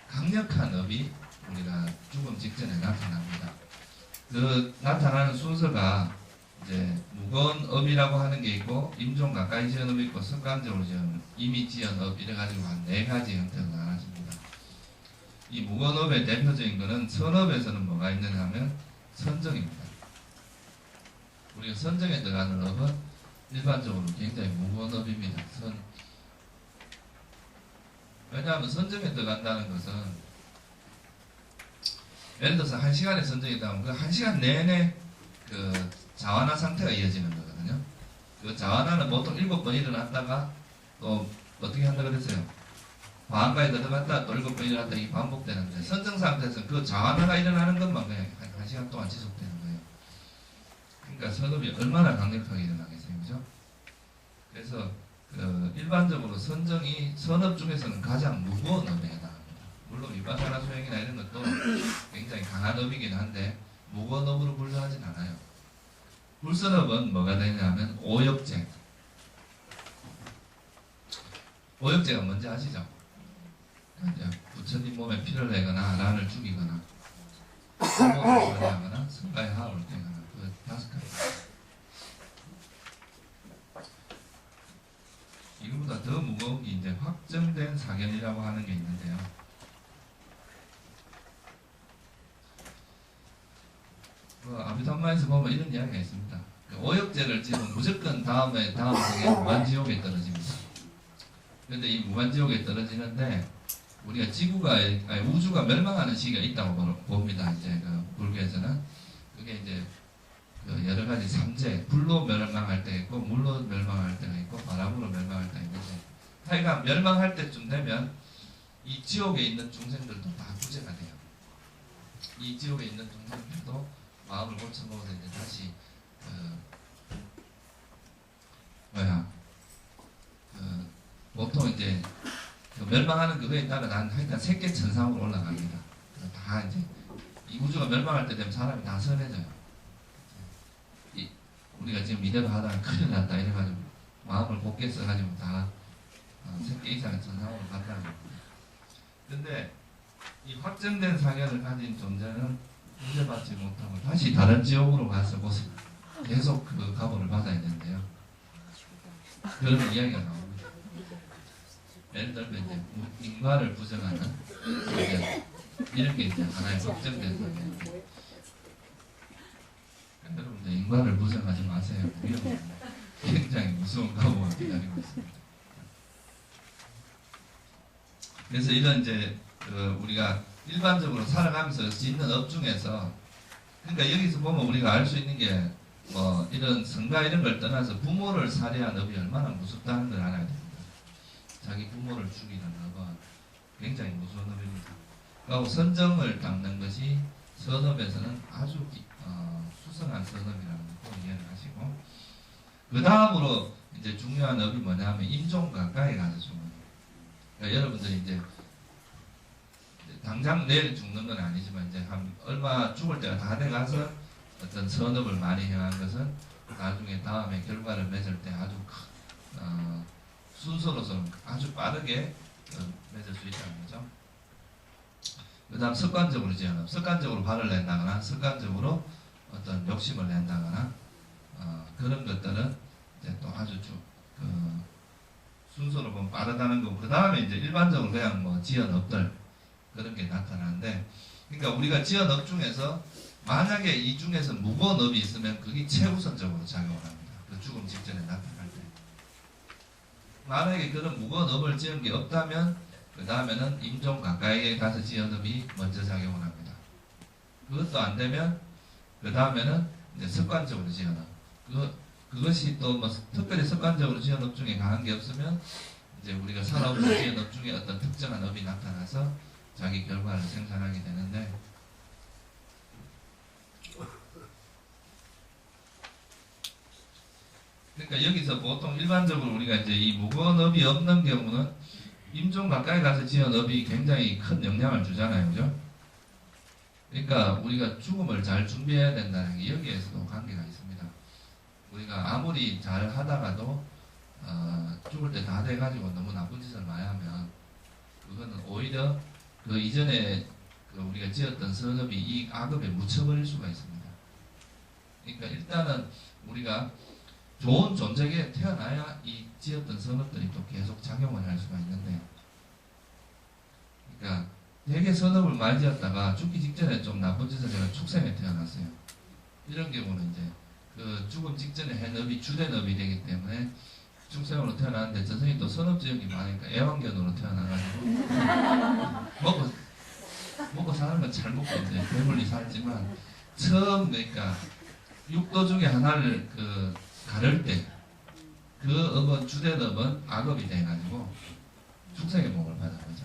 Speaker 1: 강력한 업이 우리가 죽음 직전에 나타납니다. 그 나타나는 순서가 이제 무거운 업이라고 하는 게 있고, 임종 가까이 지은 업이 있고, 습관적으로 지은, 이미 지은 업, 이래가지고 한 4가지 형태로 나눠집니다. 이 무거운 업의 대표적인 거는 선업에서는 뭐가 있느냐 하면 선정입니다. 우리가 선정에 들어가는 업은 일반적으로 굉장히 무거운 업입니다. 왜냐하면 선정에 들어간다는 것은 예를 들어서 1시간의 선정이 있다면 그 1시간 내내 그 자완화 상태가 이어지는 거거든요. 그 자완화는 보통 7번 일어났다가 또 어떻게 한다 그랬어요? 과학가에 들어갔다 또 7번 일어났다 이 반복되는데 선정 상태에서는 그 자완화가 일어나는 것만 그냥 1시간 동안 지속되는 거예요. 그러니까 선업이 얼마나 강력하게 일어나겠어요. 그죠? 그래서 그 일반적으로 선정이 선업 중에서는 가장 무거운 업에 해당합니다. 물론 위파사나 수행이나 이런 것도 굉장히 강한 업이긴 한데 무거운 업으로 분류하진 않아요. 불선업은 뭐가 되냐면 오역제. 오역제가 뭔지 아시죠? 이제 부처님 몸에 피를 내거나 란을 죽이거나 호흡을 처리하거나 승가의 하울을 떼거나 그 5가지. 이거보다 더 무거운 게 이제 확정된 사견이라고 하는 게 있는데요. 아비담마에서 보면 이런 이야기가 있습니다. 오역제를 지면 무조건 다음 생에 무간지옥에 떨어집니다. 그런데 이 무간지옥에 떨어지는데 우리가 우주가 멸망하는 시기가 있다고 봅니다. 이제 그 불교에서는 그게 이제 그 여러 가지 삼재, 불로 멸망할 때 있고 물로 멸망할 때가 있고 바람으로 멸망할 때가 있는데 하여간 멸망할 때쯤 되면 이 지옥에 있는 중생들도 다 구제가 돼요. 이 지옥에 있는 중생들도 마음을 고쳐먹어서 이제 다시 보통 이제 그 멸망하는 그거에 따라 난 하여간 세계 천상으로 올라갑니다. 다 이제 이 우주가 멸망할 때 되면 사람이 다 선해져요. 우리가 지금 이대로 하다가 큰일 났다 이래가지고 마음을 곱게 써가지고 다 세계 이상의 천상으로 간다는 겁니다. 근데 이 확정된 사견을 가진 존재는 구제받지 못하고 다시 다른 지옥으로 가서 계속 그 가보를 받아야 되는데요. 그런 이야기가 나옵니다. 예를 들면 이제 인과를 부정하는 이런 게 이제 하나의 확정된 사견인데 여러분들 인과를 부정하지 마세요. 위험합니다. 굉장히 무서운 가보가 기다리고 있습니다. 그래서 이런 이제 우리가 일반적으로 살아가면서 짓는 업 중에서 그러니까 여기서 보면 우리가 알 수 있는 게 뭐 이런 성가 이런 걸 떠나서 부모를 살해한 업이 얼마나 무섭다는 걸 알아야 됩니다. 자기 부모를 죽이는 업은 굉장히 무서운 업입니다. 그리고 선정을 닦는 것이 선업에서는 아주 수성한 선업이라는 걸 이해를 하시고 그 다음으로 이제 중요한 업이 뭐냐면 임종 가까이 가서 죽는 거예요. 그러니까 여러분들이 이제 당장 내일 죽는 건 아니지만 이제 얼마 죽을 때가 다 돼가서 어떤 선업을 많이 행한 것은 나중에 다음에 결과를 맺을 때 아주 순서로서는 아주 빠르게 맺을 수 있다는 거죠. 그 다음 습관적으로 지어놓은 습관적으로 발을 낸다거나 습관적으로 어떤 욕심을 낸다거나 그런 것들은 이제 또 아주 순서로 보면 빠르다는 거고 그 다음에 이제 일반적으로 그냥 뭐 지은 업들 그런 게 나타나는데 그러니까 우리가 지은 업 중에서 만약에 이 중에서 무거운 업이 있으면 그게 최우선적으로 작용을 합니다. 그 죽음 직전에 나타날 때. 만약에 그런 무거운 업을 지은 게 없다면 그 다음에는 임종 가까이에 가서 지은 업이 먼저 작용을 합니다. 그것도 안 되면 그 다음에는 이제 습관적으로 지은 업. 그것이 또 뭐 특별히 습관적으로 지은 업 중에 강한 게 없으면 이제 우리가 살아오는 지은 업 중에 어떤 특정한 업이 나타나서 자기 결과를 생산하게 되는데 그러니까 여기서 보통 일반적으로 우리가 이제 이 무거운 업이 없는 경우는 임종 가까이 가서 지은 업이 굉장히 큰 영향을 주잖아요. 그죠? 그러니까 우리가 죽음을 잘 준비해야 된다는 게 여기에서도 관계가 있습니다. 우리가 아무리 잘 하다가도 죽을 때 다 돼가지고 너무 나쁜 짓을 많이 하면 그거는 오히려 그 이전에 그 우리가 지었던 선업이 이 악업에 묻혀버릴 수가 있습니다. 그러니까 일단은 우리가 좋은 존재에 태어나야 이 지었던 선업들이 또 계속 작용을 할 수가 있는데 그러니까 되게 선업을 많이 지었다가 죽기 직전에 좀 나쁜 짓을 해서 축생에 태어났어요. 이런 경우는 이제 그 죽음 직전에 해업이 주된 업이 되기 때문에 축생으로 태어났는데 전생이 또 선업지역이 많으니까 애완견으로 태어나가지고 먹고 사는 건 잘 먹고 이제 배불리 살지만 처음 그러니까 육도 중에 하나를 그 가를 때 그 업은 주된 업은 악업이 돼가지고 축생의 복을 받은 거죠.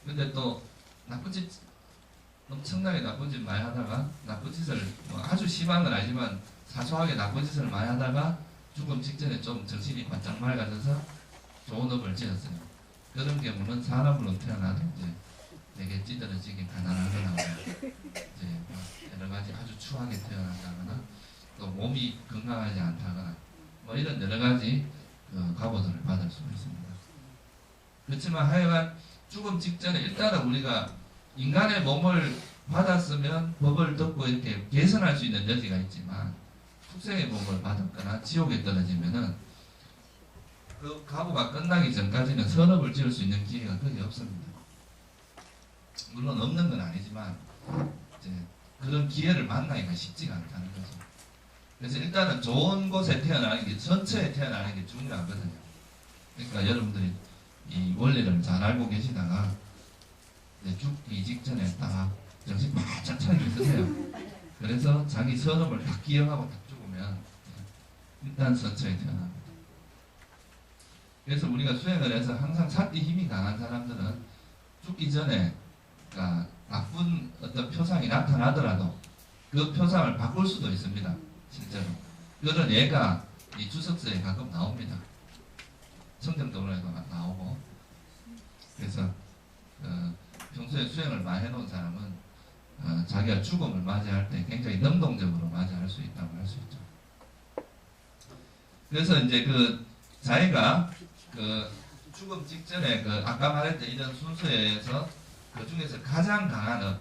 Speaker 1: 근데 또 나쁜 짓 엄청나게 나쁜 짓 많이 하다가 나쁜 짓을 뭐 아주 심한 건 아니지만 사소하게 나쁜 짓을 많이 하다가 죽음 직전에 좀 정신이 바짝 맑아져서 좋은 업을 지었어요. 그런 경우는 사람으로 태어나도 이제 되게 찌들어지게 가난하거나 이제 여러 가지 아주 추하게 태어난다거나 또 몸이 건강하지 않다거나 뭐 이런 여러 가지 그 과보들을 받을 수가 있습니다. 그렇지만 하여간 죽음 직전에 일단은 우리가 인간의 몸을 받았으면 법을 듣고 이렇게 개선할 수 있는 여지가 있지만 축생의 몸을 받았거나 지옥에 떨어지면은 그 과보가 끝나기 전까지는 선업을 지을 수 있는 기회가 거의 없습니다. 물론 없는 건 아니지만 이제 그런 기회를 만나기가 쉽지가 않다는 거죠. 그래서 일단은 좋은 곳에 태어나는 게 전처에 태어나는 게 중요하거든요. 그러니까 여러분들이 이 원리를 잘 알고 계시다가 죽기 직전에 딱 정신 바짝 차리고 있으세요. 그래서 자기 선업을 딱 기억하고 딱 죽으면 일단 선처에 태어납니다. 그래서 우리가 수행을 해서 항상 사띠 힘이 강한 사람들은 죽기 전에 그러니까 나쁜 어떤 표상이 나타나더라도 그 표상을 바꿀 수도 있습니다. 실제로 그런 예가 이 주석서에 가끔 나옵니다. 성경도문에도 나오고. 그래서 평소에 수행을 많이 해놓은 사람은 자기가 죽음을 맞이할 때 굉장히 능동적으로 맞이할 수 있다고 할 수 있죠. 그래서 이제 그 자기가 그 죽음 직전에 그 아까 말했던 이런 순서에서 그 중에서 가장 강한 업,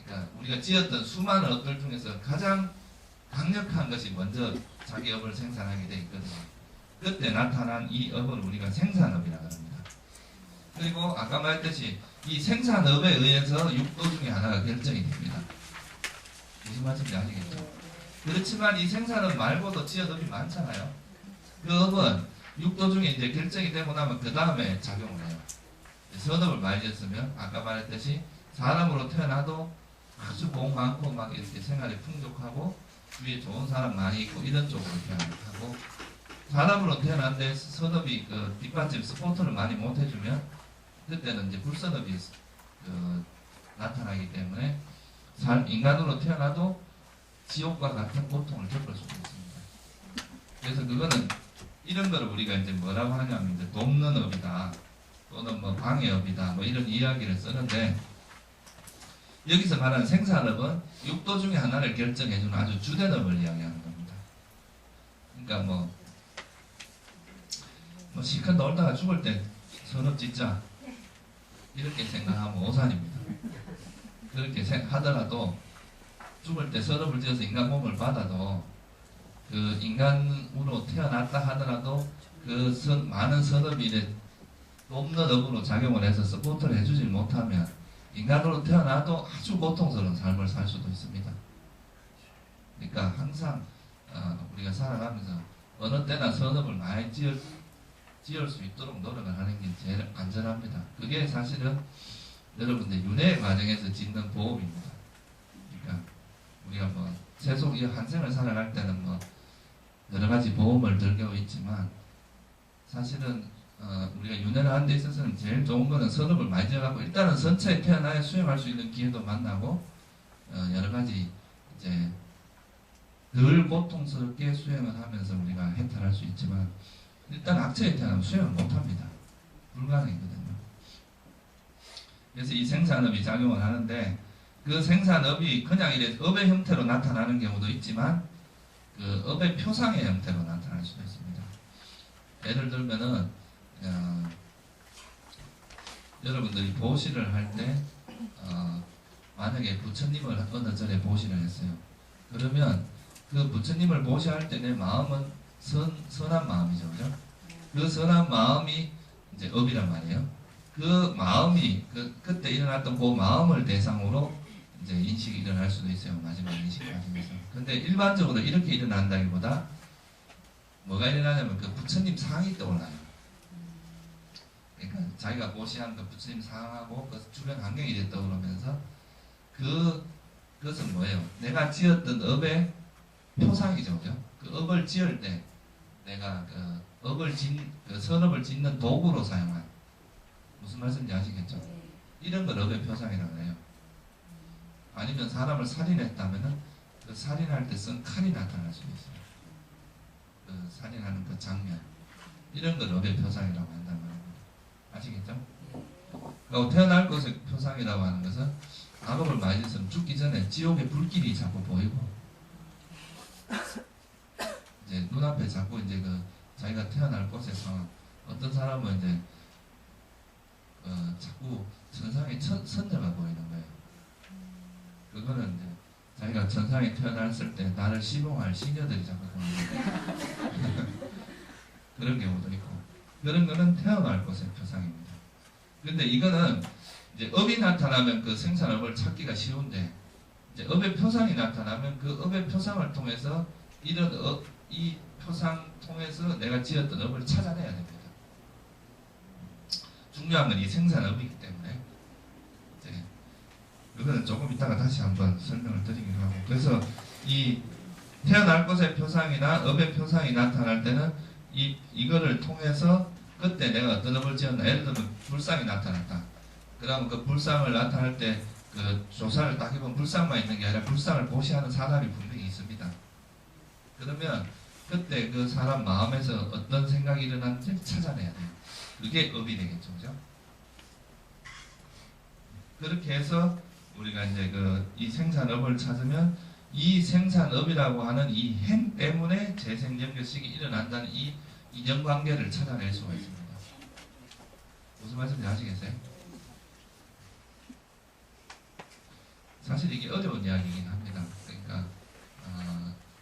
Speaker 1: 그러니까 우리가 지었던 수많은 업들 중에서 가장 강력한 것이 먼저 자기 업을 생산하게 돼 있거든요. 그때 나타난 이 업은 우리가 생산업이라고 합니다. 그리고 아까 말했듯이 이 생산업에 의해서 육도 중에 하나가 결정이 됩니다. 무슨 말인지 아시겠죠? 그렇지만 이 생산업 말고도 지은 업이 많잖아요. 그 업은 육도 중에 이제 결정이 되고 나면 그 다음에 작용을 해요. 선업을 많이 지었으면 아까 말했듯이 사람으로 태어나도 아주 복 많고 막 이렇게 생활이 풍족하고 주위에 좋은 사람 많이 있고 이런 쪽으로 태어나고, 사람으로 태어났는데 선업이 그 뒷받침 스포트를 많이 못 해주면 그때는 이제 불선업이 나타나기 때문에 인간으로 태어나도 지옥과 같은 고통을 겪을 수도 있습니다. 그래서 그거는 이런 거를 우리가 이제 뭐라고 하냐면 이제 돕는 업이다 또는 뭐 방해업이다 뭐 이런 이야기를 쓰는데, 여기서 말하는 생산업은 육도 중에 하나를 결정해주는 아주 주된 업을 이야기하는 겁니다. 그러니까 뭐 실컷 놀다가 죽을 때 선업 짓자 이렇게 생각하면 오산입니다. 그렇게 하더라도 죽을 때 선업을 지어서 인간 몸을 받아도 그 인간으로 태어났다 하더라도 그 많은 선업이 돕는 업으로 작용을 해서 서포트를 해주지 못하면 인간으로 태어나도 아주 고통스러운 삶을 살 수도 있습니다. 그러니까 항상 우리가 살아가면서 어느 때나 선업을 많이 지을 수 있도록 노력을 하는 게 제일 안전합니다. 그게 사실은 여러분들 윤회 과정에서 짓는 보험입니다. 그러니까 우리가 뭐 세속 이 한생을 살아갈 때는 뭐 여러 가지 보험을 들고 있지만 사실은 우리가 윤회를 하는 데 있어서는 제일 좋은 거는 선업을 많이 지어갖고 일단은 선처에 태어나야 수행할 수 있는 기회도 만나고 여러 가지 이제 덜 고통스럽게 수행을 하면서 우리가 해탈할 수 있지만 일단 악처에 태어나면 수행을 못합니다. 불가능이거든요. 그래서 이 생산업이 작용을 하는데 그 생산업이 그냥 이래 업의 형태로 나타나는 경우도 있지만 그 업의 표상의 형태로 나타날 수도 있습니다. 예를 들면은 여러분들이 보시를 할 때 만약에 부처님을 어느 절에 보시를 했어요. 그러면 그 부처님을 보시할 때 내 마음은 선한 마음이죠, 그죠? 그 선한 마음이 이제 업이란 말이에요. 그 마음이 그때 일어났던 그 마음을 대상으로 이제 인식이 일어날 수도 있어요. 마지막 인식 과정에서. 근데 일반적으로 이렇게 일어난다기보다 뭐가 일어나냐면 그 부처님 상이 떠올라요. 그러니까 자기가 고시한 그 부처님 상하고 그 주변 환경이 이제 떠오르면서 그것은 뭐예요? 내가 지었던 업의 표상이죠, 그죠? 그 업을 지을 때 내가 그 업을 그 선업을 짓는 도구로 사용한, 무슨 말씀인지 아시겠죠? 이런 걸 업의 표상이라고 해요. 아니면 사람을 살인했다면은 그 살인할 때 쓴 칼이 나타날 수 있어요. 그 살인하는 그 장면, 이런 걸 업의 표상이라고 한다는 말입니다. 아시겠죠? 그리고 태어날 것의 표상이라고 하는 것은 악업을 많이 했으면 죽기 전에 지옥의 불길이 자꾸 보이고, 이제 눈앞에 자꾸 이제 그 자기가 태어날 곳에서 어떤 사람은 이제 자꾸 천상의 선녀가 보이는 거예요. 그거는 이제 자기가 천상에 태어났을 때 나를 시봉할 시녀들이 자꾸 보이는 거예요. 그런 경우도 있고, 그런 거는 태어날 곳의 표상입니다. 근데 이거는 이제 업이 나타나면 그 생산업을 찾기가 쉬운데, 이제 업의 표상이 나타나면 그 업의 표상을 통해서 이런 이 표상 통해서 내가 지었던 업을 찾아내야 됩니다. 중요한 건 이 생산업이기 때문에 이제 그거는 조금 이따가 다시 한번 설명을 드리기로 하고, 그래서 이 태어날 것의 표상이나 업의 표상이 나타날 때는 이거를 통해서 그때 내가 어떤 업을 지었나, 예를 들면 불상이 나타났다. 그러면 그 불상을 나타날 때 그 조사를 딱 해보면 불상만 있는 게 아니라 불상을 보시하는 사람이 분명히 있습니다. 그러면 그때 그 사람 마음에서 어떤 생각이 일어났는지 찾아내야 돼요. 그게 업이 되겠죠, 그죠? 그렇게 해서 우리가 이제 이 생산업을 찾으면 이 생산업이라고 하는 이 행 때문에 재생연결식이 일어난다는 이 인연관계를 찾아낼 수가 있습니다. 무슨 말씀인지 아시겠어요? 사실 이게 어려운 이야기이긴 합니다. 그러니까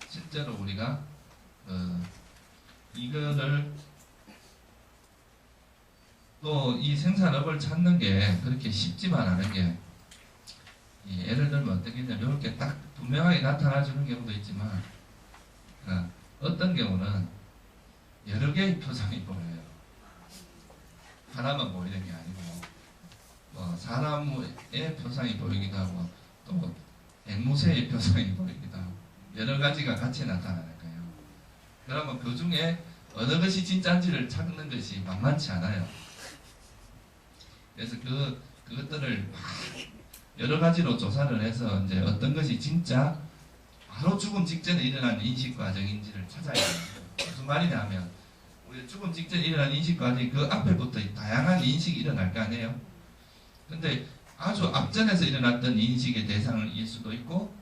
Speaker 1: 실제로 우리가 이거를 또 이 생산업을 찾는 게 그렇게 쉽지만 않은 게, 예를 들면 어떤 게 있냐면 이렇게 딱 분명하게 나타나주는 경우도 있지만, 어떤 경우는 여러 개의 표상이 보여요. 하나만 보이는 게 아니고 사람의 표상이 보이기도 하고 또 앵무새의 표상이 보이기도 하고 여러 가지가 같이 나타나는 거예요. 그러면 그 중에 어느 것이 진짜인지를 찾는 것이 만만치 않아요. 그래서 그것들을 여러 가지로 조사를 해서 이제 어떤 것이 진짜 바로 죽음 직전에 일어난 인식 과정인지를 찾아야 돼요. 무슨 말이냐면 우리 죽음 직전에 일어난 인식 과정이 그 앞에부터 다양한 인식이 일어날 거 아니에요. 근데 아주 앞전에서 일어났던 인식의 대상일 수도 있고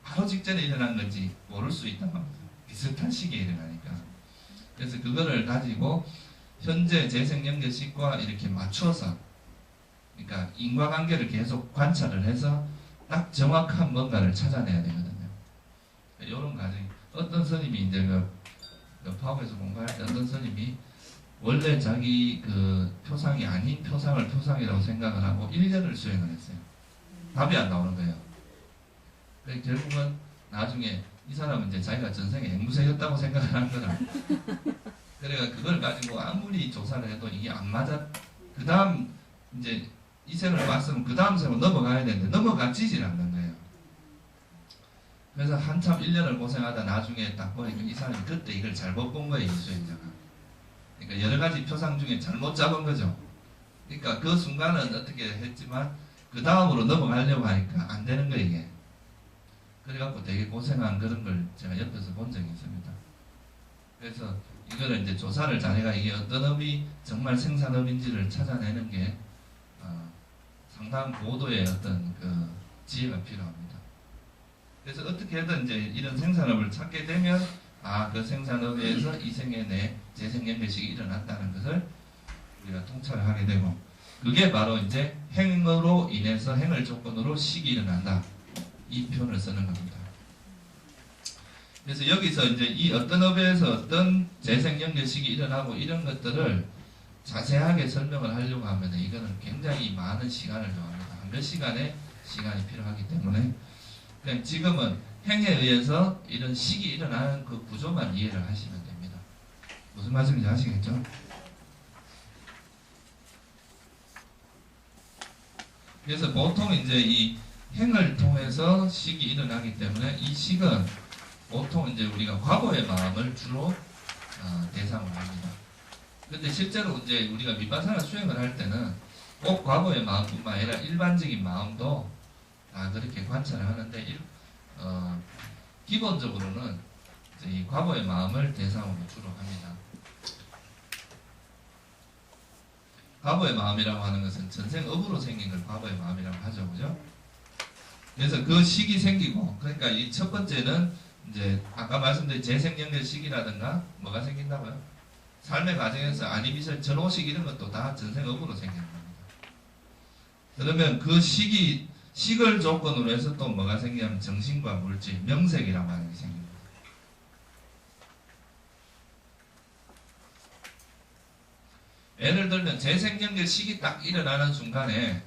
Speaker 1: 바로 직전에 일어난 건지 모를 수 있단 말이에요. 비슷한 시기에 일어나니까. 그래서 그거를 가지고 현재 재생연결식과 이렇게 맞춰서, 그러니까 인과관계를 계속 관찰을 해서 딱 정확한 뭔가를 찾아내야 되거든요. 이런 과정이, 어떤 스님이 이제 그 파업에서 공부할 때 어떤 스님이 원래 자기 그 표상이 아닌 표상을 표상이라고 생각을 하고 1년을 수행을 했어요. 답이 안 나오는 거예요. 그래서 결국은 나중에 이 사람은 이제 자기가 전생에 앵무새였다고 생각을 한 거라. 그래가 그걸 가지고 아무리 조사를 해도 이게 안 맞아. 그 다음 이제 이 생을 봤으면 그 다음 생을 넘어가야 되는데 넘어가지질 않는 거예요. 그래서 한참 1년을 고생하다 나중에 딱 보니까 이 사람이 그때 이걸 잘못 본 거예요, 이 수행자가. 그러니까 여러 가지 표상 중에 잘못 잡은 거죠. 그러니까 그 순간은 어떻게 했지만 그 다음으로 넘어가려고 하니까 안 되는 거예요, 이게. 그래갖고 되게 고생한 그런 걸 제가 옆에서 본 적이 있습니다. 그래서 이거를 이제 조사를 잘해가 이게 어떤 업이 정말 생산업인지를 찾아내는 게 상당 고도의 어떤 그 지혜가 필요합니다. 그래서 어떻게든 이제 이런 생산업을 찾게 되면 그 생산업에서 이 생에 내 재생연결식이 일어났다는 것을 우리가 통찰을 하게 되고, 그게 바로 이제 행으로 인해서 행을 조건으로 식이 일어난다, 이 표현을 쓰는 겁니다. 그래서 여기서 이제 이 어떤 업에서 어떤 재생연결식이 일어나고 이런 것들을 자세하게 설명을 하려고 하면 이거는 굉장히 많은 시간을 요합니다. 몇 시간에 시간이 필요하기 때문에 그냥 지금은 행에 의해서 이런 식이 일어나는 그 구조만 이해를 하시면 됩니다. 무슨 말씀인지 아시겠죠? 그래서 보통 이제 이 행을 통해서 식이 일어나기 때문에 이 식은 보통 이제 우리가 과거의 마음을 주로 대상으로 합니다. 근데 실제로 이제 우리가 미파사나 수행을 할 때는 꼭 과거의 마음뿐만 아니라 일반적인 마음도 그렇게 관찰을 하는데 기본적으로는 이제 이 과거의 마음을 대상으로 주로 합니다. 과거의 마음이라고 하는 것은 전생업으로 생긴 걸 과거의 마음이라고 하죠, 그죠? 그래서 그 식이 생기고, 그러니까 이 첫 번째는 이제 아까 말씀드린 재생연결 식이라든가 뭐가 생긴다고요? 삶의 과정에서 아니비설 전호식 이런 것도 다 전생업으로 생기는 겁니다. 그러면 그 식을 조건으로 해서 또 뭐가 생기냐면 정신과 물질, 명색이라고 하는 게 생깁니다. 예를 들면 재생연결 식이 딱 일어나는 순간에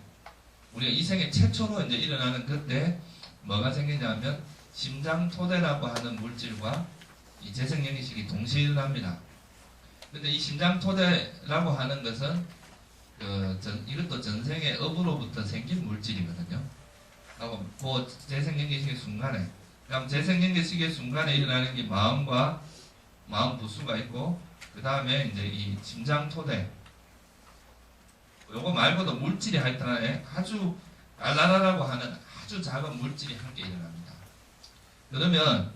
Speaker 1: 우리가 이 생에 최초로 이제 일어나는 그때 뭐가 생기냐면 심장토대라고 하는 물질과 이 재생연결식이 동시에 일어납니다. 근데 이 심장토대라고 하는 것은 이것도 전생의 업으로부터 생긴 물질이거든요. 하고 그 재생연결식의 순간에, 그럼 재생연결식의 순간에 일어나는 게 마음과 마음 부수가 있고, 그 다음에 이제 이 심장토대, 요거 말고도 물질이 하여튼간에 아주 알라라라고 하는 아주 작은 물질이 함께 일어납니다. 그러면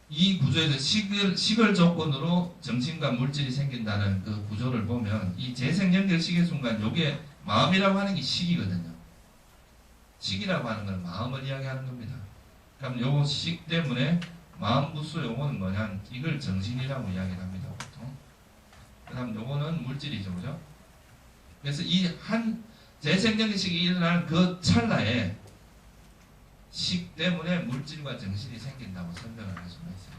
Speaker 1: 이 구조에서 식을 조건으로 정신과 물질이 생긴다는 그 구조를 보면 이 재생연결식의 순간 요게 마음이라고 하는 게 식이거든요. 식이라고 하는 건 마음을 이야기하는 겁니다. 그럼 요거 식 때문에 마음 부수 요거는 뭐냐, 이걸 정신이라고 이야기를 합니다, 보통. 그 다음 요거는 물질이죠, 그죠? 그래서 이 한 재생연결식이 일어나는 그 찰나에 식 때문에 물질과 정신이 생긴다고 설명을 할 수가 있어요.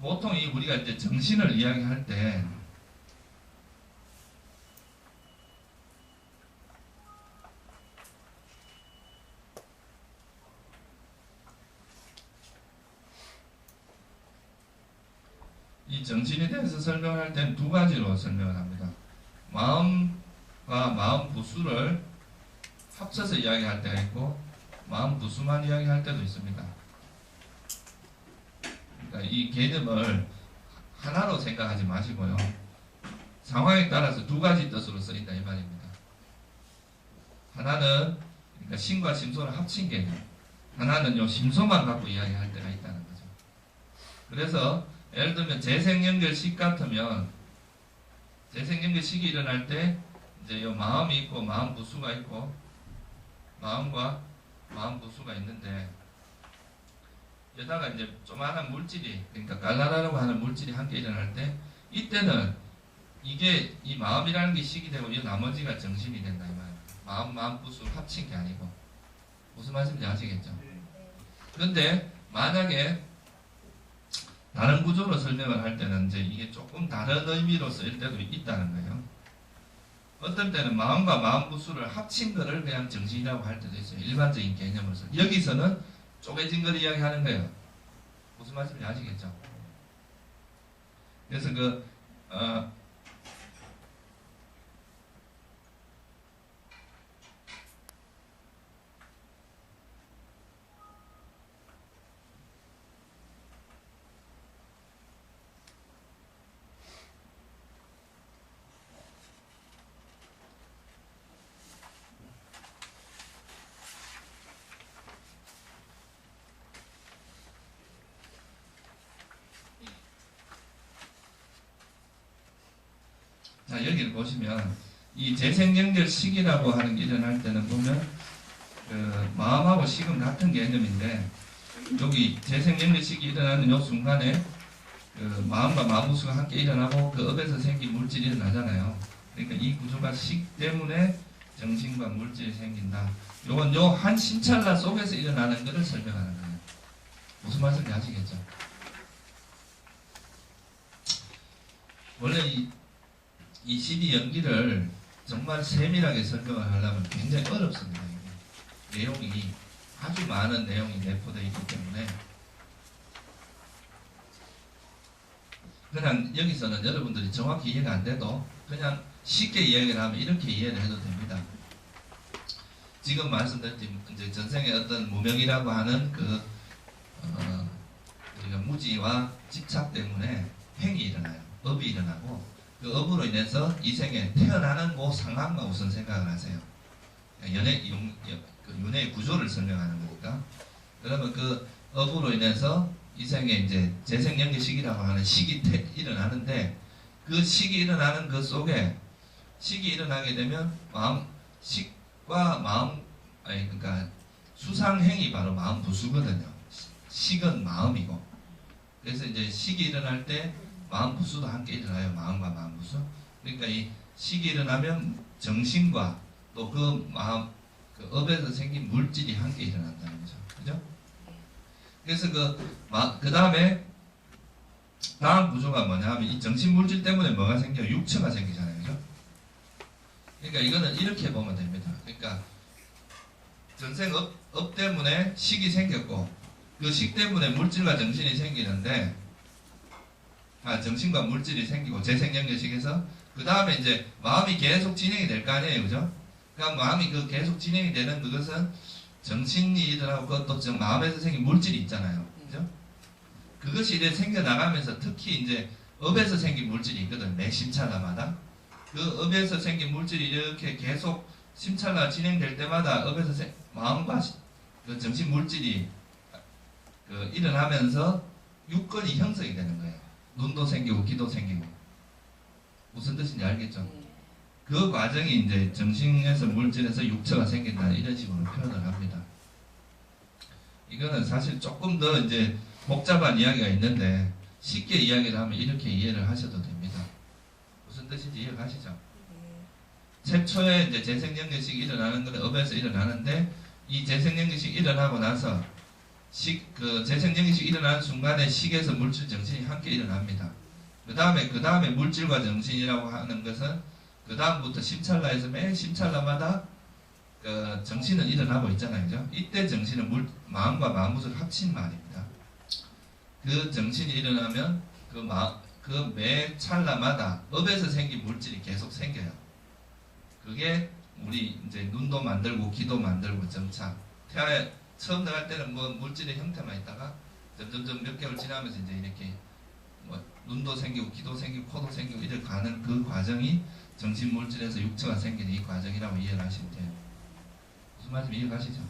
Speaker 1: 보통 우리가 이제 정신을 이야기할 때 이 정신에 대해서 설명할 때는 두 가지로 설명을 합니다. 마음과 마음 부수를 합쳐서 이야기할 때가 있고 마음 부수만 이야기할 때도 있습니다. 그러니까 이 개념을 하나로 생각하지 마시고요. 상황에 따라서 두 가지 뜻으로 쓰인다 이 말입니다. 하나는 그러니까 신과 심소를 합친 개념, 하나는 요 심소만 갖고 이야기할 때가 있다는 거죠. 그래서 예를 들면 재생연결식 같으면 재생연결식이 일어날 때 이제 요 마음이 있고 마음 부수가 있고 마음과 마음 부수가 있는데 여기다가 이제 조그마한 물질이, 그러니까 갈라라라고 하는 물질이 함께 일어날 때 이때는 이게 이 마음이라는 게 식이 되고 이 나머지가 정신이 된다 이 말입니다. 마음 부수 합친 게 아니고. 무슨 말씀인지 아시겠죠? 그런데 만약에 다른 구조로 설명을 할 때는 이제 이게 조금 다른 의미로 쓰일 때도 있다는 거예요. 어떤 때는 마음과 마음 부수를 합친 거를 그냥 정신이라고 할 때도 있어요. 일반적인 개념으로서. 여기서는 쪼개진 걸 이야기하는 거예요. 무슨 말씀인지 아시겠죠? 그래서 자, 여기를 보시면 이 재생연결식이라고 하는 게 일어날 때는 보면 마음하고 식은 같은 개념인데 여기 재생연결식이 일어나는 이 순간에 마음과 마음부수가 함께 일어나고 그 업에서 생긴 물질이 일어나잖아요. 그러니까 이 구조가 식 때문에 정신과 물질이 생긴다. 요건 요 한 신찰나 속에서 일어나는 것을 설명하는 거예요. 무슨 말씀인지 아시겠죠? 원래 이 12연기를 정말 세밀하게 설명을 하려면 굉장히 어렵습니다. 이게. 내용이 아주 많은 내용이 내포되어 있기 때문에 그냥 여기서는 여러분들이 정확히 이해가 안 돼도 그냥 쉽게 이야기를 하면 이렇게 이해를 해도 됩니다. 지금 말씀드린 이제 전생의 어떤 무명이라고 하는 우리가 무지와 집착 때문에 행이 일어나요. 업이 일어나고 그 업으로 인해서 이 생에 태어나는 그 상황만 우선 생각을 하세요. 윤회의 구조를 설명하는 거니까. 그러면 그 업으로 인해서 이 생에 이제 재생연계식이라고 하는 식이 일어나는데 그 식이 일어나는 그 속에 식이 일어나게 되면 식과 그러니까 수상행이 바로 마음 부수거든요. 식은 마음이고. 그래서 이제 식이 일어날 때 마음 부수도 함께 일어나요. 마음과 마음 부수. 그러니까 이 식이 일어나면 정신과 또 그 마음, 그 업에서 생긴 물질이 함께 일어난다는 거죠. 그죠? 그래서 그 다음에 다음 구조가 뭐냐 하면 이 정신 물질 때문에 뭐가 생겨요? 육체가 생기잖아요. 그죠? 그러니까 이거는 이렇게 보면 됩니다. 그러니까 전생 업 때문에 식이 생겼고 그 식 때문에 물질과 정신이 생기는데 정신과 물질이 생기고 재생연계식에서 그 다음에 이제 마음이 계속 진행이 될 거 아니에요. 그죠? 그러니까 마음이 계속 진행이 되는 그것은 정신이 일어나고 그것도 마음에서 생긴 물질이 있잖아요. 그죠? 그것이 이제 생겨나가면서 특히 이제 업에서 생긴 물질이 있거든. 매 심찰라마다. 그 업에서 생긴 물질이 이렇게 계속 심찰라 진행될 때마다 업에서 마음과 그 정신 물질이 일어나면서 육건이 형성이 되는 거예요. 눈도 생기고 귀도 생기고. 무슨 뜻인지 알겠죠? 그 과정이 이제 정신에서 물질에서 육체가 생긴다 이런 식으로 표현을 합니다. 이거는 사실 조금 더 이제 복잡한 이야기가 있는데 쉽게 이야기를 하면 이렇게 이해를 하셔도 됩니다. 무슨 뜻인지 이해가시죠? 최초에 이제 재생연계식이 일어나는 건 업에서 일어나는데 이 재생연계식이 일어나고 나서 재생연계식이 일어나는 순간에 식에서 물질 정신이 함께 일어납니다. 그 다음에 물질과 정신이라고 하는 것은 그 다음부터 심찰라에서 매 심찰라마다 정신은 일어나고 있잖아요. 그죠? 이때 정신은 마음과 마음을 합친 말입니다. 그 정신이 일어나면 그 매 찰나마다 업에서 생긴 물질이 계속 생겨요. 그게 우리 이제 눈도 만들고 귀도 만들고 점차 처음 나갈 때는 뭐 물질의 형태만 있다가 점점 몇 개월 지나면서 이제 이렇게 눈도 생기고 귀도 생기고 코도 생기고 이렇게 가는 그 과정이 정신 물질에서 육체가 생기는 이 과정이라고 이해를 하시면 돼요. 무슨 말인지 이해가시죠?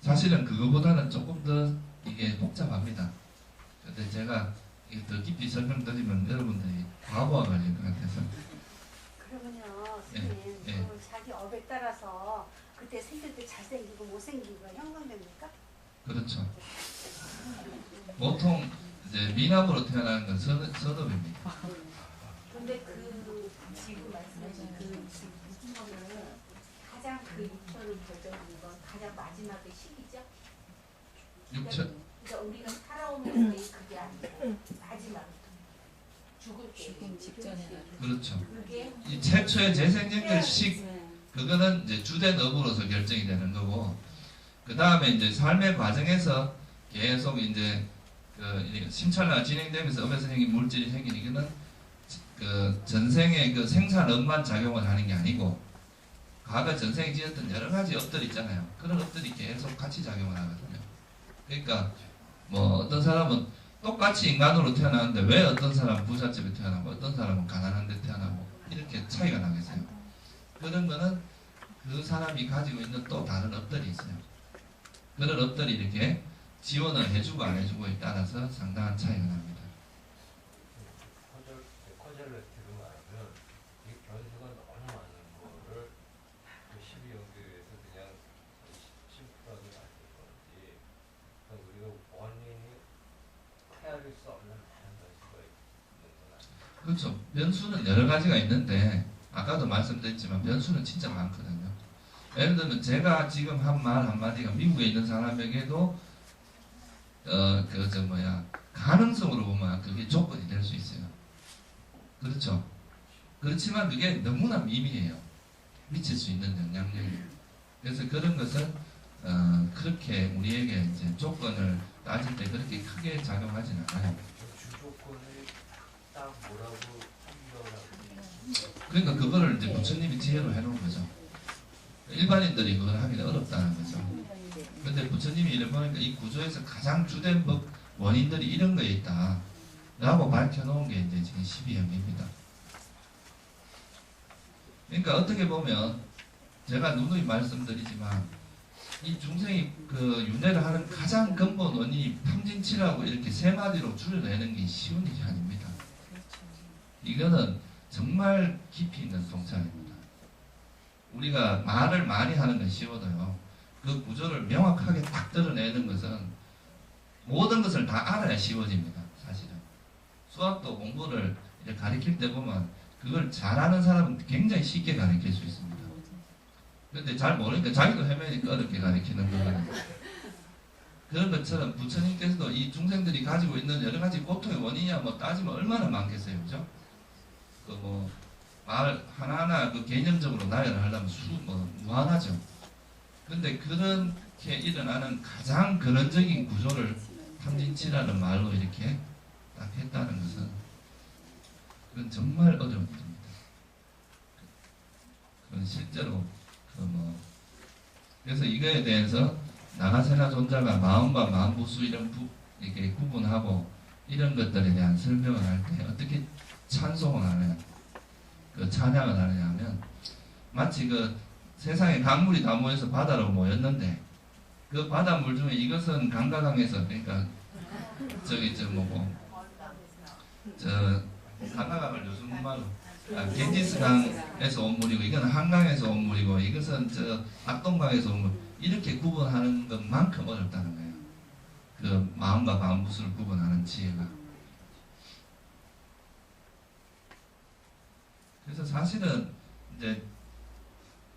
Speaker 1: 사실은 그거보다는 조금 더 이게 복잡합니다. 근데 제가 더 깊이 설명드리면 여러분들이 과부하 걸릴 것 같아서.
Speaker 2: 그러면요, 선생님, 그 자기 업에 따라서 그때 생길 때 잘생기고 못생기고 형성됩니까?
Speaker 1: 그렇죠. 보통 이제 미남으로 태어나는 건 선업입니다.
Speaker 2: 근데 지금 말씀하신 무슨 거는 가장 육천을 결정하는 건 가장 마지막의 시기죠?
Speaker 1: 육천.
Speaker 2: 그러니까 우리가 살아오면서의 그게 아니고 마지막 죽음 직전에.
Speaker 1: 그렇죠. 이 최초의 재생연결식 그거는 이제 주된 업으로서 결정이 되는 거고 그 다음에 이제 삶의 과정에서 계속 이제 심찰라가 진행되면서 업에서 생긴 물질이 생기는 이거는 전생의 생산업만 작용을 하는 게 아니고 과거 전생에 지었던 여러 가지 업들이 있잖아요. 그런 업들이 계속 같이 작용을 하거든요. 그러니까 뭐 어떤 사람은 똑같이 인간으로 태어나는데 왜 어떤 사람은 부잣집에 태어나고 어떤 사람은 가난한 데 태어나고 이렇게 차이가 나겠어요. 그런 거는 그 사람이 가지고 있는 또 다른 업들이 있어요. 그런 업들이 이렇게 지원을 해주고 안 해주고에 따라서 상당한 차이가 납니다.
Speaker 3: 콘ser러티로 말하면 이 변수가 너무 많은 거를 12연교에서 그냥 10%라도 맞을 건지 우리가 원인이 헤아릴 수 없는 많은 변수가 있는 건 아니에요.
Speaker 1: 그렇죠. 변수는 여러 가지가 있는데 아까도 말씀드렸지만 변수는 진짜 많거든요. 예를 들면 제가 지금 한 말 한마디가 미국에 있는 사람에게도 가능성으로 보면 그게 조건이 될 수 있어요. 그렇죠. 그렇지만 그게 너무나 미미해요. 미칠 수 있는 영향력이. 그래서 그런 것은 그렇게 우리에게 이제 조건을 따질 때 그렇게 크게 작용하지는 않아요.
Speaker 3: 주조건을 딱 뭐라고 판별하고
Speaker 1: 그러니까 그거를 이제 부처님이 지혜로 해놓은 거죠. 일반인들이 그걸 하기는 어렵다는 거죠. 근데 부처님이 이래 보니까 이 구조에서 가장 주된 원인들이 이런 거에 있다 라고 밝혀놓은 게 이제 지금 12형입니다. 그러니까 어떻게 보면 제가 누누이 말씀드리지만 이 중생이 그 윤회를 하는 가장 근본 원인이 탐진치라고 이렇게 세 마디로 줄여내는 게 쉬운 일이 아닙니다. 이거는 정말 깊이 있는 성찰입니다. 우리가 말을 많이 하는 건 쉬워도요. 그 구조를 명확하게 딱 드러내는 것은 모든 것을 다 알아야 쉬워집니다. 사실은. 수학도 공부를 이제 가르칠 때 보면 그걸 잘하는 사람은 굉장히 쉽게 가르칠 수 있습니다. 근데 잘 모르니까 자기도 헤매니까 어렵게 가르치는 거거든요. 그런 것처럼 부처님께서도 이 중생들이 가지고 있는 여러 가지 고통의 원인이야 뭐 따지면 얼마나 많겠어요. 그죠? 그 뭐 말 하나하나 그 개념적으로 나열을 하려면 무한하죠. 근데 그렇게 일어나는 가장 근원적인 구조를 탐진치라는 말로 이렇게 딱 했다는 것은 그건 정말 어려운 일입니다. 그건 실제로 그래서 이거에 대해서 나가세나 존자가 마음과 마음부수 이렇게 구분하고 이런 것들에 대한 설명을 할 때 어떻게 찬송을 하느냐, 그 찬양을 하느냐 하면 마치 그 세상에 강물이 다 모여서 바다로 모였는데 그 바닷물 중에 이것은 강가강에서 그러니까 강가강을 요즘 말로 겐지스 강에서 온 물이고 이건 한강에서 온 물이고 이것은 낙동강에서 온 물 이렇게 구분하는 것만큼 어렵다는 거예요. 그 마음과 마음부수를 구분하는 지혜가. 그래서 사실은 이제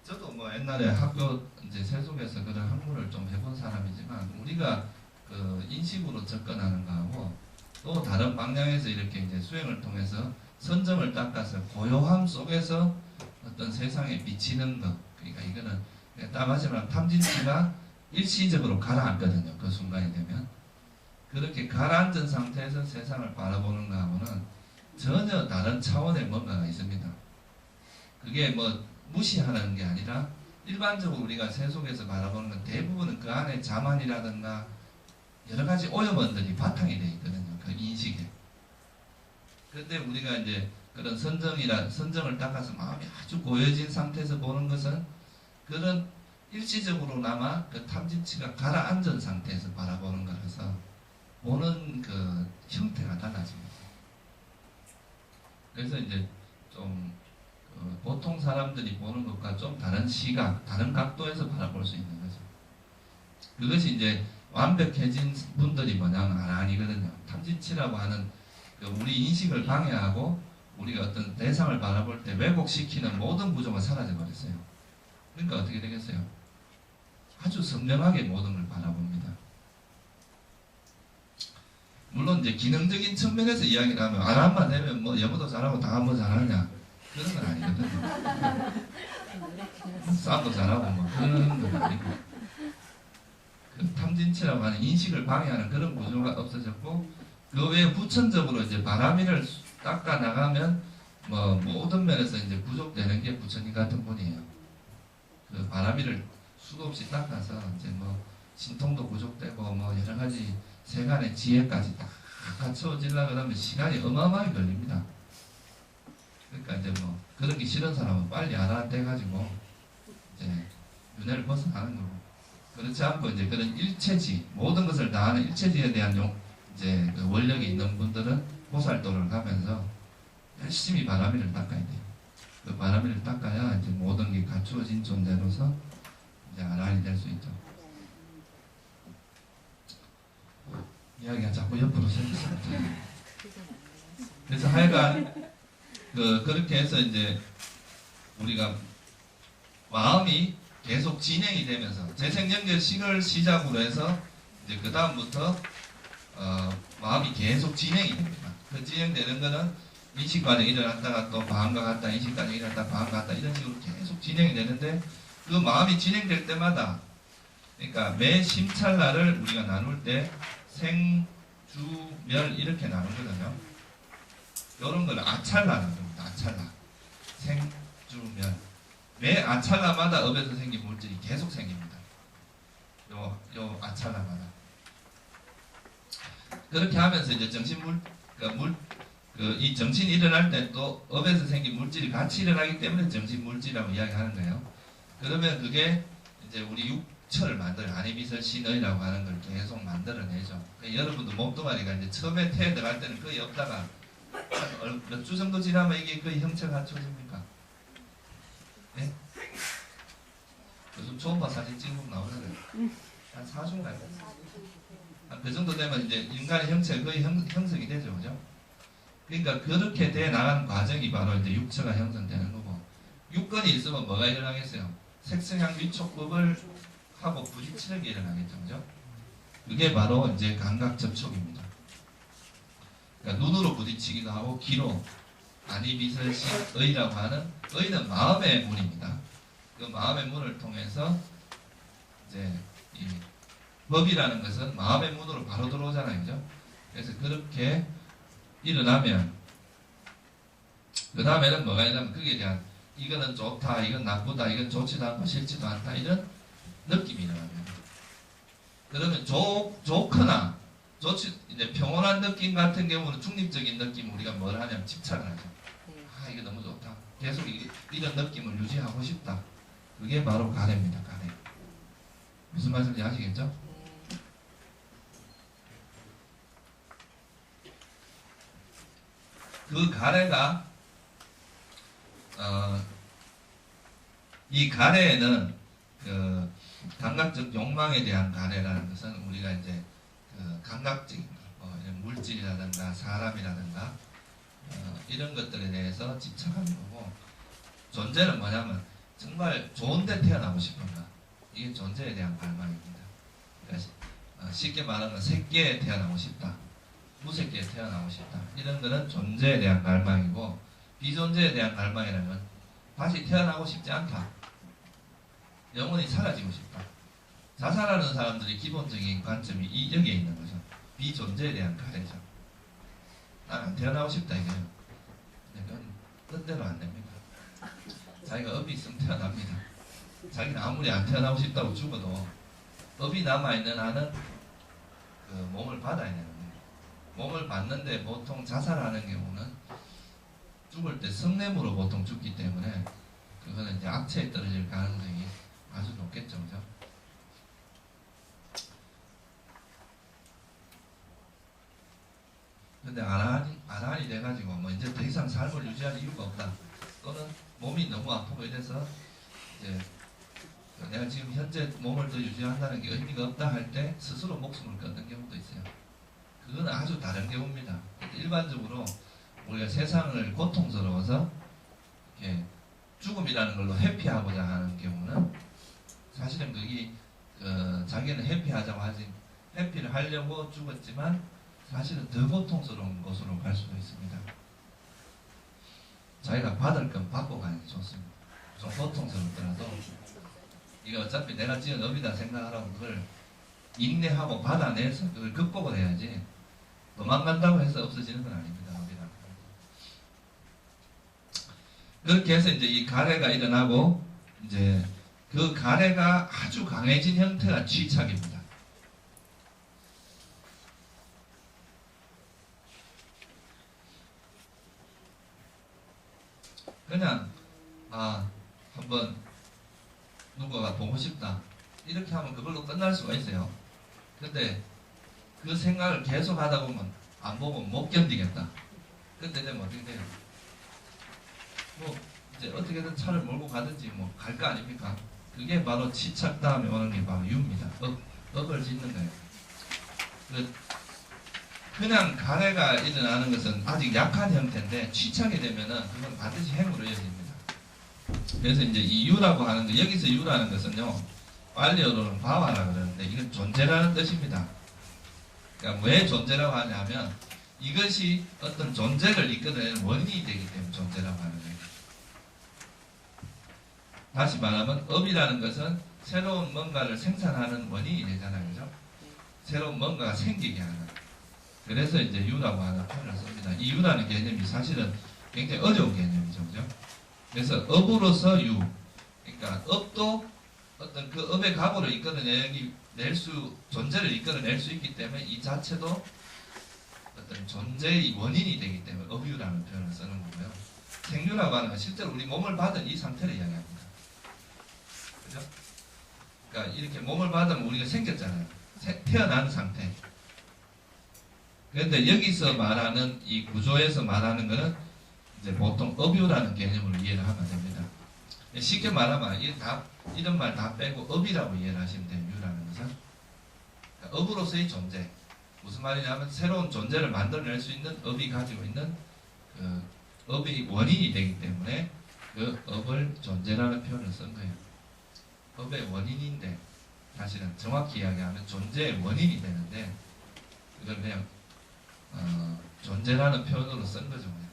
Speaker 1: 저도 뭐 옛날에 학교 이제 세속에서 그런 학문을 좀 해본 사람이지만 우리가 그 인식으로 접근하는 거하고 또 다른 방향에서 이렇게 이제 수행을 통해서 선정을 닦아서 고요함 속에서 어떤 세상에 비치는 것. 그러니까 이거는 따마지만 탐진치가 일시적으로 가라앉거든요. 그 순간이 되면. 그렇게 가라앉은 상태에서 세상을 바라보는 거하고는 전혀 다른 차원의 뭔가가 있습니다. 그게 뭐 무시하는 게 아니라 일반적으로 우리가 세속에서 바라보는 건 대부분은 그 안에 자만이라든가 여러 가지 오염원들이 바탕이 되어 있거든요. 그 인식에. 그런데 우리가 이제 그런 선정을 닦아서 마음이 아주 고여진 상태에서 보는 것은 그런 일시적으로나마 그 탐진치가 가라앉은 상태에서 바라보는 거라서 보는 그 형태가 달라집니다. 그래서 이제 좀 보통 사람들이 보는 것과 좀 다른 시각, 다른 각도에서 바라볼 수 있는 거죠. 그것이 이제 완벽해진 분들이 뭐냐면 아니거든요. 탐진치라고 하는 그 우리 인식을 방해하고 우리가 어떤 대상을 바라볼 때 왜곡시키는 모든 구조가 사라져 버렸어요. 그러니까 어떻게 되겠어요? 아주 선명하게 모든 걸 바라봅니다. 물론 이제 기능적인 측면에서 이야기를 하면 아람만 되면 뭐 영어도 잘하고 다 뭐 잘하냐 그런 건 아니거든요. 싸움도 잘하고 뭐 그런 건 아니고 그 탐진치라고 하는 인식을 방해하는 그런 구조가 없어졌고 그 외에 후천적으로 이제 바람이를 닦아 나가면 뭐 모든 면에서 이제 부족되는 게 부처님 같은 분이에요. 그 바람이를 수도 없이 닦아서 이제 뭐 신통도 부족되고 뭐 여러 가지 세간의 지혜까지 다 갖춰지려고 하면 시간이 어마어마하게 걸립니다. 그러니까 이제 뭐 그런 게 싫은 사람은 빨리 알아대가지고 이제 윤회를 벗어나는 거고 그렇지 않고 이제 그런 일체지 모든 것을 다 아는 일체지에 대한 이제 그 원력이 있는 분들은 보살도를 가면서 열심히 바람이를 닦아야 돼요. 그 바람이를 닦아야 이제 모든 게 갖추어진 존재로서 이제 아란이 될 수 있죠. 이야기가 자꾸 옆으로 생겼습니다. 그래서 하여간 그렇게 해서 이제 우리가 마음이 계속 진행이 되면서 재생연결식을 시작으로 해서 이제 그 다음부터 마음이 계속 진행이 됩니다. 그 진행되는 거는 인식 과정이 일어났다가 또 방황과 같다, 인식 과정이 일어났다가 방황과 같다, 이런 식으로 계속 진행이 되는데, 그 마음이 진행될 때마다, 그러니까 매 심찰날을 우리가 나눌 때 생, 주, 멸 이렇게 나누거든요. 이런 걸 아찰라는 겁니다. 아찰라. 생, 주, 멸. 매 아찰라마다 업에서 생긴 물질이 계속 생깁니다. 요 아찰라마다. 그렇게 하면서 이제 정신물, 이 정신이 일어날 때 또 업에서 생긴 물질이 같이 일어나기 때문에 정신물질이라고 이야기하는 거예요. 그러면 그게 이제 우리 육체를 만들어요. 아니비설 신의라고 하는 걸 계속 만들어내죠. 그러니까 여러분도 몸뚱아리가 이제 처음에 태에 들어갈 때는 거의 없다가 몇 주 정도 지나면 이게 거의 형체가 갖춰집니까? 네? 요즘 초음파 사진 찍으면 나오잖아요. 한 4주인가요? 그 정도 되면 이제 인간의 형체가 거의 형성이 되죠. 그죠? 그러니까 그렇게 돼 나가는 과정이 바로 이제 육체가 형성되는 거고, 육건이 있으면 뭐가 일어나겠어요? 색성향 위촉법을 하고 부딪히는 게 일어나겠죠. 그죠? 그게 바로 이제 감각 접촉입니다. 그러니까 눈으로 부딪히기도 하고, 귀로, 아니비설신의라고 하는, 의는 마음의 문입니다. 그 마음의 문을 통해서 이제 이 법이라는 것은 마음의 문으로 바로 들어오잖아요. 그죠? 그래서 그렇게 일어나면, 그 다음에는 뭐가 있냐면, 거기에 대한, 이거는 좋다, 이건 나쁘다, 이건 좋지도 않고 싫지도 않다, 이런 느낌이 일어납니다. 그러면 좋거나, 이제 평온한 느낌 같은 경우는 중립적인 느낌, 우리가 뭘 하냐면 집착을 하죠. 아, 이거 너무 좋다. 계속 이런 느낌을 유지하고 싶다. 그게 바로 가래입니다, 가래. 무슨 말씀인지 아시겠죠? 그 가래가, 이 가래에는 그 감각적 욕망에 대한 가래라는 것은 우리가 이제 그 감각적인 물질이라든가 사람이라든가 이런 것들에 대해서 집착하는 거고, 존재는 뭐냐면 정말 좋은데 태어나고 싶은가, 이게 존재에 대한 갈망입니다. 그러니까 쉽게 말하면 새끼에 태어나고 싶다, 무새끼에 태어나고 싶다, 이런 거는 존재에 대한 갈망이고, 비존재에 대한 갈망이라면 다시 태어나고 싶지 않다, 영원히 사라지고 싶다. 자살하는 사람들의 기본적인 관점이 여기에 있는 거죠. 비존재에 대한 가래죠. 난 안 태어나고 싶다 이거예요. 그건 뜻대로 안 됩니다. 자기가 업이 있으면 태어납니다. 자기는 아무리 안 태어나고 싶다고 죽어도 업이 남아있는 한은 그 몸을 받아야 되는 거예요. 몸을 받는데 보통 자살하는 경우는 죽을 때 성냄으로 보통 죽기 때문에 그거는 이제 악체에 떨어질 가능성이 아주 높겠죠. 그죠? 근데 아란이 돼가지고 뭐 이제 더 이상 삶을 유지할 이유가 없다, 또는 몸이 너무 아프고 이래서 이제 내가 지금 현재 몸을 더 유지한다는 게 의미가 없다 할 때 스스로 목숨을 끊는 경우도 있어요. 그건 아주 다른 경우입니다. 일반적으로 우리가 세상을 고통스러워서 이렇게 죽음이라는 걸로 회피하고자 하는 경우는 사실은 그게 자기는 회피하자고 하지, 회피를 하려고 죽었지만 사실은 더 고통스러운 곳으로 갈 수도 있습니다. 자기가 받을 건 받고 가는 게 좋습니다. 좀 고통스럽더라도 이거 어차피 내가 지은 업이다 생각하라고 그걸 인내하고 받아내서 그걸 극복을 해야지, 도망간다고 해서 없어지는 건 아닙니다. 업이라는 건. 그렇게 해서 이제 이 가래가 일어나고, 이제 그 가래가 아주 강해진 형태가 취착입니다. 그냥 한번 누구가 보고 싶다 이렇게 하면 그걸로 끝날 수가 있어요. 근데 그 생각을 계속 하다 보면 안 보면 못 견디겠다. 그때 되면 어떻게 돼요? 뭐 이제 어떻게든 차를 몰고 가든지 뭐 갈 거 아닙니까? 그게 바로 치착 다음에 오는 게 바로 유입니다. 업을 짓는 거예요. 그냥 가래가 일어나는 것은 아직 약한 형태인데, 취착이 되면은 그건 반드시 행으로 이어집니다. 그래서 이제 이 유라고 하는 거, 여기서 유라는 것은요, 빨리어로는 바와라 그러는데 이건 존재라는 뜻입니다. 그러니까 왜 존재라고 하냐면 이것이 어떤 존재를 이끌어내는 원인이 되기 때문에 존재라고 하는 거예요. 다시 말하면 업이라는 것은 새로운 뭔가를 생산하는 원인이 되잖아요. 그죠? 새로운 뭔가가 생기게 하는. 그래서 이제 유라고 하는 표현을 씁니다. 이 유라는 개념이 사실은 굉장히 어려운 개념이죠. 그죠? 그래서 업으로서 유. 그러니까 업도 어떤 그 업의 각오를 존재를 이끌어낼 수 있기 때문에 이 자체도 어떤 존재의 원인이 되기 때문에 업유라는 표현을 쓰는 거고요. 생유라고 하는 건 실제로 우리 몸을 받은 이 상태를 이야기합니다. 그죠? 그러니까 이렇게 몸을 받으면 우리가 생겼잖아요. 태어난 상태. 그런데 여기서 말하는 이 구조에서 말하는 것은 이제 보통 업유라는 개념으로 이해를 하면 됩니다. 쉽게 말하면 이런 말 다 빼고 업이라고 이해를 하시면 돼요. 유라는 것은. 그러니까 업으로서의 존재. 무슨 말이냐면 새로운 존재를 만들어낼 수 있는 업이 가지고 있는 그 업의 원인이 되기 때문에 그 업을 존재라는 표현을 쓴 거예요. 업의 원인인데 사실은 정확히 이야기하면 존재의 원인이 되는데 그걸 그냥 존재라는 표현으로 쓴 거죠. 그냥.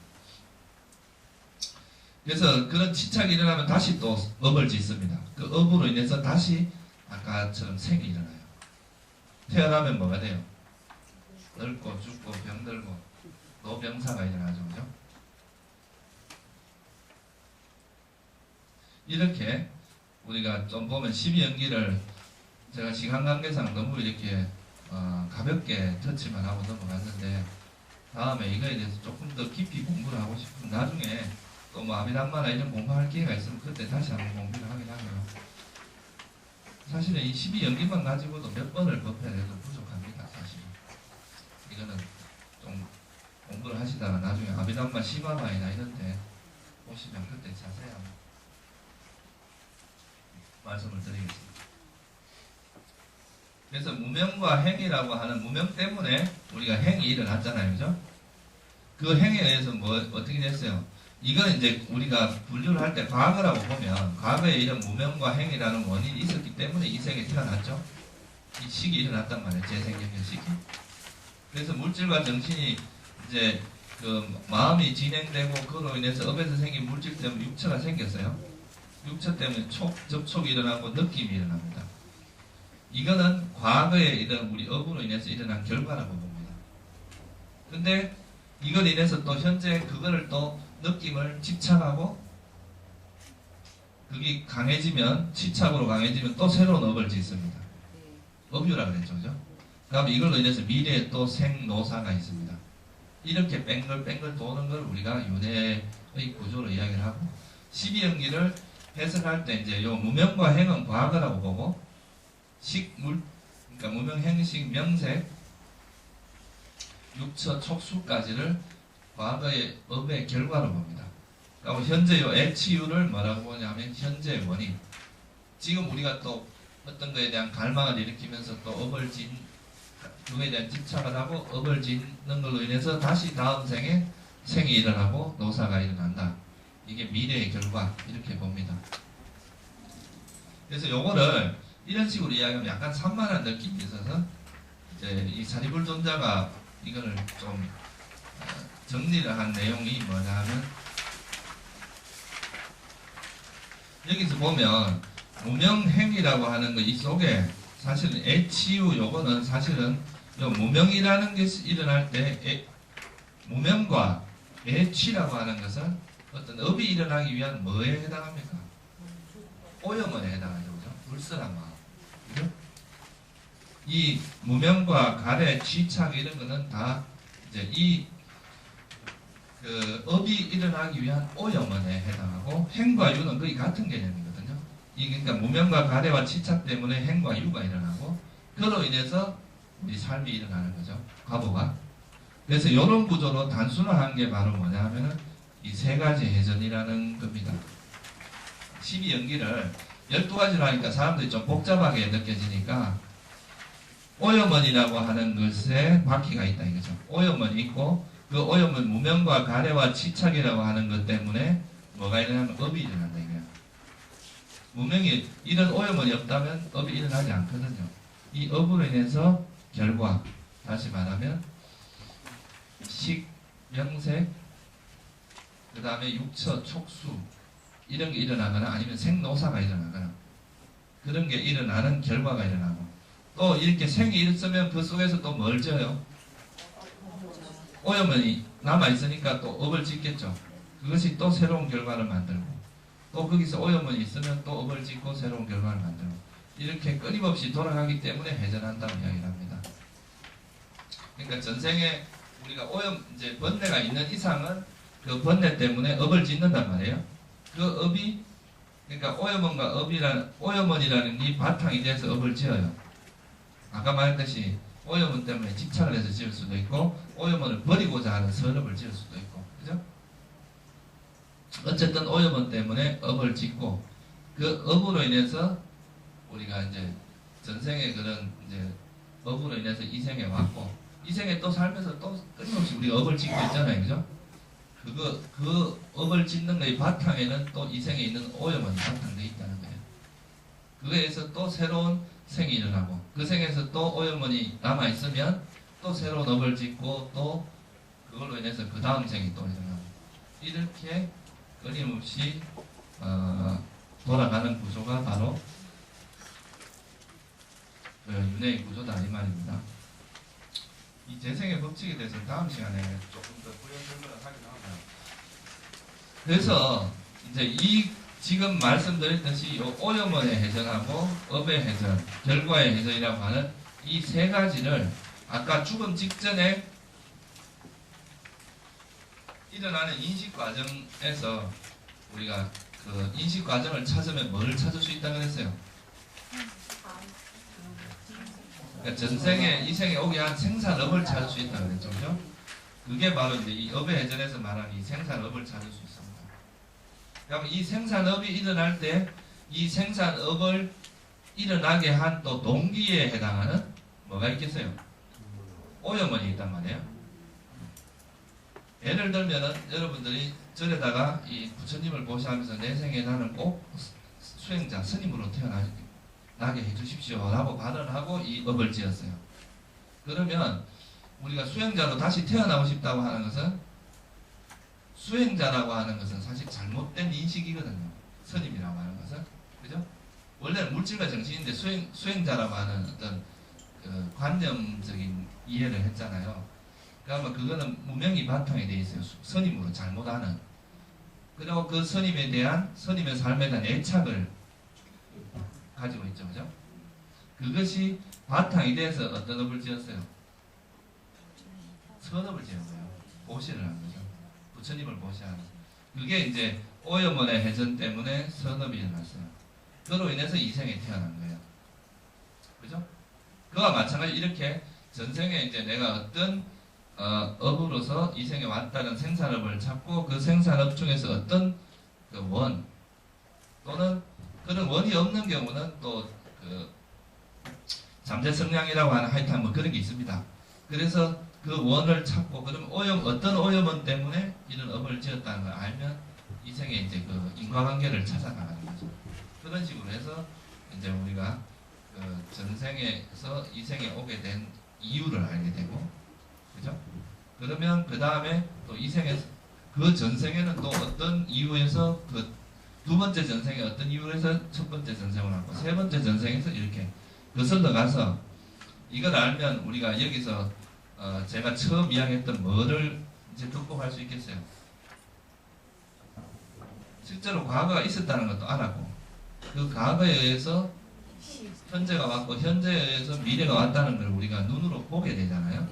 Speaker 1: 그래서 그런 집착이 일어나면 다시 또 업을 짓습니다. 그 업으로 인해서 다시 아까처럼 생이 일어나요. 태어나면 뭐가 돼요? 늙고 죽고 병들고 노병사가 일어나죠. 그죠? 이렇게 우리가 좀 보면 12연기를 제가 시간 관계상 너무 이렇게 가볍게 터치만 하고 넘어갔는데 다음에 이거에 대해서 조금 더 깊이 공부를 하고 싶으면 나중에 또 뭐 아미담마나 이런 공부할 기회가 있으면 그때 다시 한번 공부를 하긴 하고요. 사실은 이 12연기만 가지고도 몇 번을 법해내도 부족합니다. 사실 이거는 좀 공부를 하시다가 나중에 아미담마 시바마이나 이런데 보시면 그때 자세히 한번 말씀을 드리겠습니다. 그래서 무명과 행이라고 하는 무명 때문에 우리가 행이 일어났잖아요. 그죠? 그 행에 의해서 어떻게 됐어요? 이건 이제 우리가 분류를 할 때 과거라고 보면 과거에 이런 무명과 행이라는 원인이 있었기 때문에 이 세계에 태어났죠. 이 시기 일어났단 말이에요. 재생경의 시기. 그래서 물질과 정신이 이제 그 마음이 진행되고 그로 인해서 업에서 생긴 물질 때문에 육체가 생겼어요. 육체 때문에 접촉이 일어나고 느낌이 일어납니다. 이거는 과거에 이런 우리 업으로 인해서 일어난 결과라고 봅니다. 근데 이걸 인해서 또 현재 그거를 또 느낌을 집착하고 그게 강해지면 집착으로 강해지면 또 새로운 업을 짓습니다. 업유라 그랬죠. 그죠? 그럼 이걸로 인해서 미래에 또 생노사가 있습니다. 이렇게 뺑글뺑글 도는 걸 우리가 윤회의 구조로 이야기를 하고 12연기를 해석할 때 이제 요 무명과 행은 과거라고 보고 그러니까 무명, 행식, 명색, 육처, 촉수까지를 과거의 업의 결과로 봅니다. 그러니까 현재 요 애치유를 뭐라고 보냐면 현재의 원인. 지금 우리가 또 어떤 거에 대한 갈망을 일으키면서 또 업을 그거에 대한 집착을 하고 업을 짓는 걸로 인해서 다시 다음 생에 생이 일어나고 노사가 일어난다. 이게 미래의 결과 이렇게 봅니다. 그래서 요거를 이런 식으로 이야기하면 약간 산만한 느낌이 있어서 이제 이 사리불존자가 이거를 좀 정리를 한 내용이 뭐냐 하면 여기서 보면 무명행이라고 하는 거 이 속에 사실은 애치유 요거는 사실은 요 무명이라는 것이 일어날 때 무명과 애취라고 하는 것은 어떤 업이 일어나기 위한 뭐에 해당합니까? 오염원에 해당하죠. 그죠? 불순한 마음. 그죠? 이 무명과 가래, 취착 이런 거는 다 이제 그 업이 일어나기 위한 오염원에 해당하고 행과 유는 거의 같은 개념이거든요. 그러니까 무명과 가래와 취착 때문에 행과 유가 일어나고 그로 인해서 우리 삶이 일어나는 거죠. 과보가. 그래서 이런 구조로 단순화한 게 바로 뭐냐 하면은 이 세 가지 해전이라는 겁니다. 12연기를 12가지로 하니까 사람들이 좀 복잡하게 느껴지니까 오염원이라고 하는 것에 바퀴가 있다 이거죠. 오염원이 있고 그 오염은 무명과 가래와 치착이라고 하는 것 때문에 뭐가 일어나면 업이 일어난다 이거야. 무명이 이런 오염원이 없다면 업이 일어나지 않거든요. 이 업으로 인해서 결과 다시 말하면 식, 명색, 그 다음에 육처, 촉수 이런 게 일어나거나 아니면 생노사가 일어나거나 그런 게 일어나는 결과가 일어나고 또 이렇게 생이 있으면 그 속에서 또 뭘 져요? 오염이 남아있으니까 또 업을 짓겠죠. 그것이 또 새로운 결과를 만들고 또 거기서 오염이 있으면 또 업을 짓고 새로운 결과를 만들고 이렇게 끊임없이 돌아가기 때문에 회전한다고 이야기를 합니다. 그러니까 전생에 우리가 오염 이제 번뇌가 있는 이상은 그 번뇌 때문에 업을 짓는단 말이에요. 그 업이 그러니까 오염원이라는 이 바탕이 돼서 업을 지어요. 아까 말했듯이 오염원 때문에 집착을 해서 지을 수도 있고 오염원을 버리고자 하는 선업을 지을 수도 있고 그죠? 어쨌든 오염원 때문에 업을 짓고 그 업으로 인해서 우리가 이제 전생에 그런 이제 업으로 인해서 이생에 왔고 이생에 또 살면서 또 끊임없이 우리가 업을 짓고 있잖아요, 그죠? 그 업을 짓는 거의 바탕에는 또 이생에 있는 오염원이 바탕되어 있다는 거예요. 그거에서 또 새로운 생이 일어나고 그 생에서 또 오염원이 남아 있으면 또 새로운 업을 짓고 또 그걸로 인해서 그 다음 생이 또 일어나고 이렇게 끊임없이 돌아가는 구조가 바로 윤회의 구조다 이 말입니다. 이 재생의 법칙에 대해서 다음 시간에 조금 더 부연 설명을 하기도 하고요. 그래서 이제 이 지금 말씀드렸듯이 오염원의 회전하고 업의 회전, 결과의 회전이라고 하는 이 세 가지를 아까 죽음 직전에 일어나는 인식 과정에서 우리가 그 인식 과정을 찾으면 뭘 찾을 수 있다고 했어요? 그러니까 전생에 이생에 오게 한 생산업을 찾을 수 있다고 그랬죠, 그죠? 그게 바로 이제 이 업의 회전에서 말하는 이 생산업을 찾을 수 있습니다. 그럼 이 생산업이 일어날 때 이 생산업을 일어나게 한 또 동기에 해당하는 뭐가 있겠어요? 오염원이 있단 말이에요. 예를 들면은 여러분들이 절에다가 이 부처님을 보시면서 내 생에 나는 꼭 수행자 스님으로 태어나게 해주십시오 라고 발언을 하고 이 업을 지었어요. 그러면 우리가 수행자로 다시 태어나고 싶다고 하는 것은 수행자라고 하는 것은 사실 잘못된 인식이거든요. 스님이라고 하는 것은. 그죠? 원래는 물질과 정신인데 수행자라고 하는 어떤 그 관념적인 이해를 했잖아요. 그러면 그거는 무명이 바탕이 되어 있어요. 스님으로 잘못 아는. 그리고 그 스님에 대한 스님의 삶에 대한 애착을 가지고 있죠. 그죠? 그것이 바탕이 돼서 어떤 업을 지었어요? 선업을 지은 거예요. 보시를 한 거죠. 부처님을 보시하는. 그게 이제 오염원의 회전 때문에 선업이 일어났어요. 그로 인해서 이생에 태어난 거예요. 그죠? 그와 마찬가지 이렇게 전생에 이제 내가 어떤 업으로서 이생에 왔다는 생산업을 찾고 그 생산업 중에서 어떤 그 원 또는 그런 원이 없는 경우는 또 그 잠재성량이라고 하는 하여튼 뭐 그런 게 있습니다. 그래서 그 원을 찾고 그럼 어떤 오염원 때문에 이런 업을 지었다는 걸 알면 이생에 이제 그 인과관계를 찾아가는 거죠. 그런 식으로 해서 이제 우리가 그 전생에서 이생에 오게 된 이유를 알게 되고, 그죠? 그러면 그 다음에 또 이생에서 그 전생에는 또 어떤 이유에서 그 두 번째 전생에 어떤 이유에서 첫 번째 전생을 하고 세 번째 전생에서 이렇게 거슬러 가서 이걸 알면 우리가 여기서 제가 처음 이야기했던 뭐를 이제 극복할 수 있겠어요? 실제로 과거가 있었다는 것도 알았고 그 과거에 의해서 현재가 왔고 현재에 의해서 미래가 왔다는 걸 우리가 눈으로 보게 되잖아요.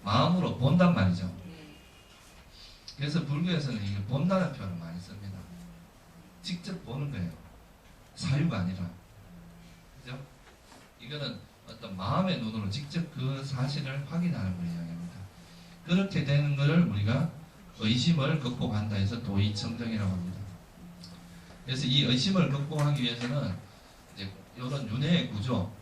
Speaker 1: 마음으로 본단 말이죠. 그래서 불교에서는 이게 본다는 표현을 많이 씁니다. 직접 보는 거예요. 사유가 아니라. 그죠? 이거는 어떤 마음의 눈으로 직접 그 사실을 확인하는 걸 이야기합니다. 그렇게 되는 것을 우리가 의심을 극복한다 해서 도의청정이라고 합니다. 그래서 이 의심을 극복하기 위해서는 이제 이런 윤회의 구조,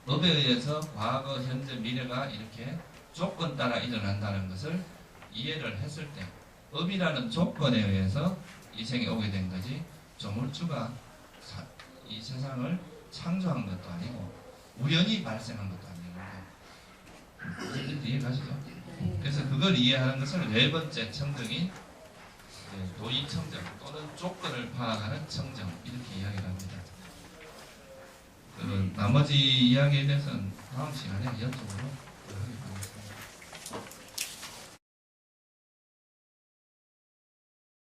Speaker 1: 업에 의해서 과거, 현재, 미래가 이렇게 조건 따라 일어난다는 것을 이해를 했을 때 업이라는 조건에 의해서 이 생에 오게 된 거지 조물주가 이 세상을 창조한 것도 아니고 우연히 발생한 것도 아니고 이해가시죠? 그래서 그걸 이해하는 것을 네 번째 청정인 도의 청정 또는 조건을 파악하는 청정 이렇게 이야기를 합니다. 그 나머지 이야기에 대해서는 다음 시간에 연속으로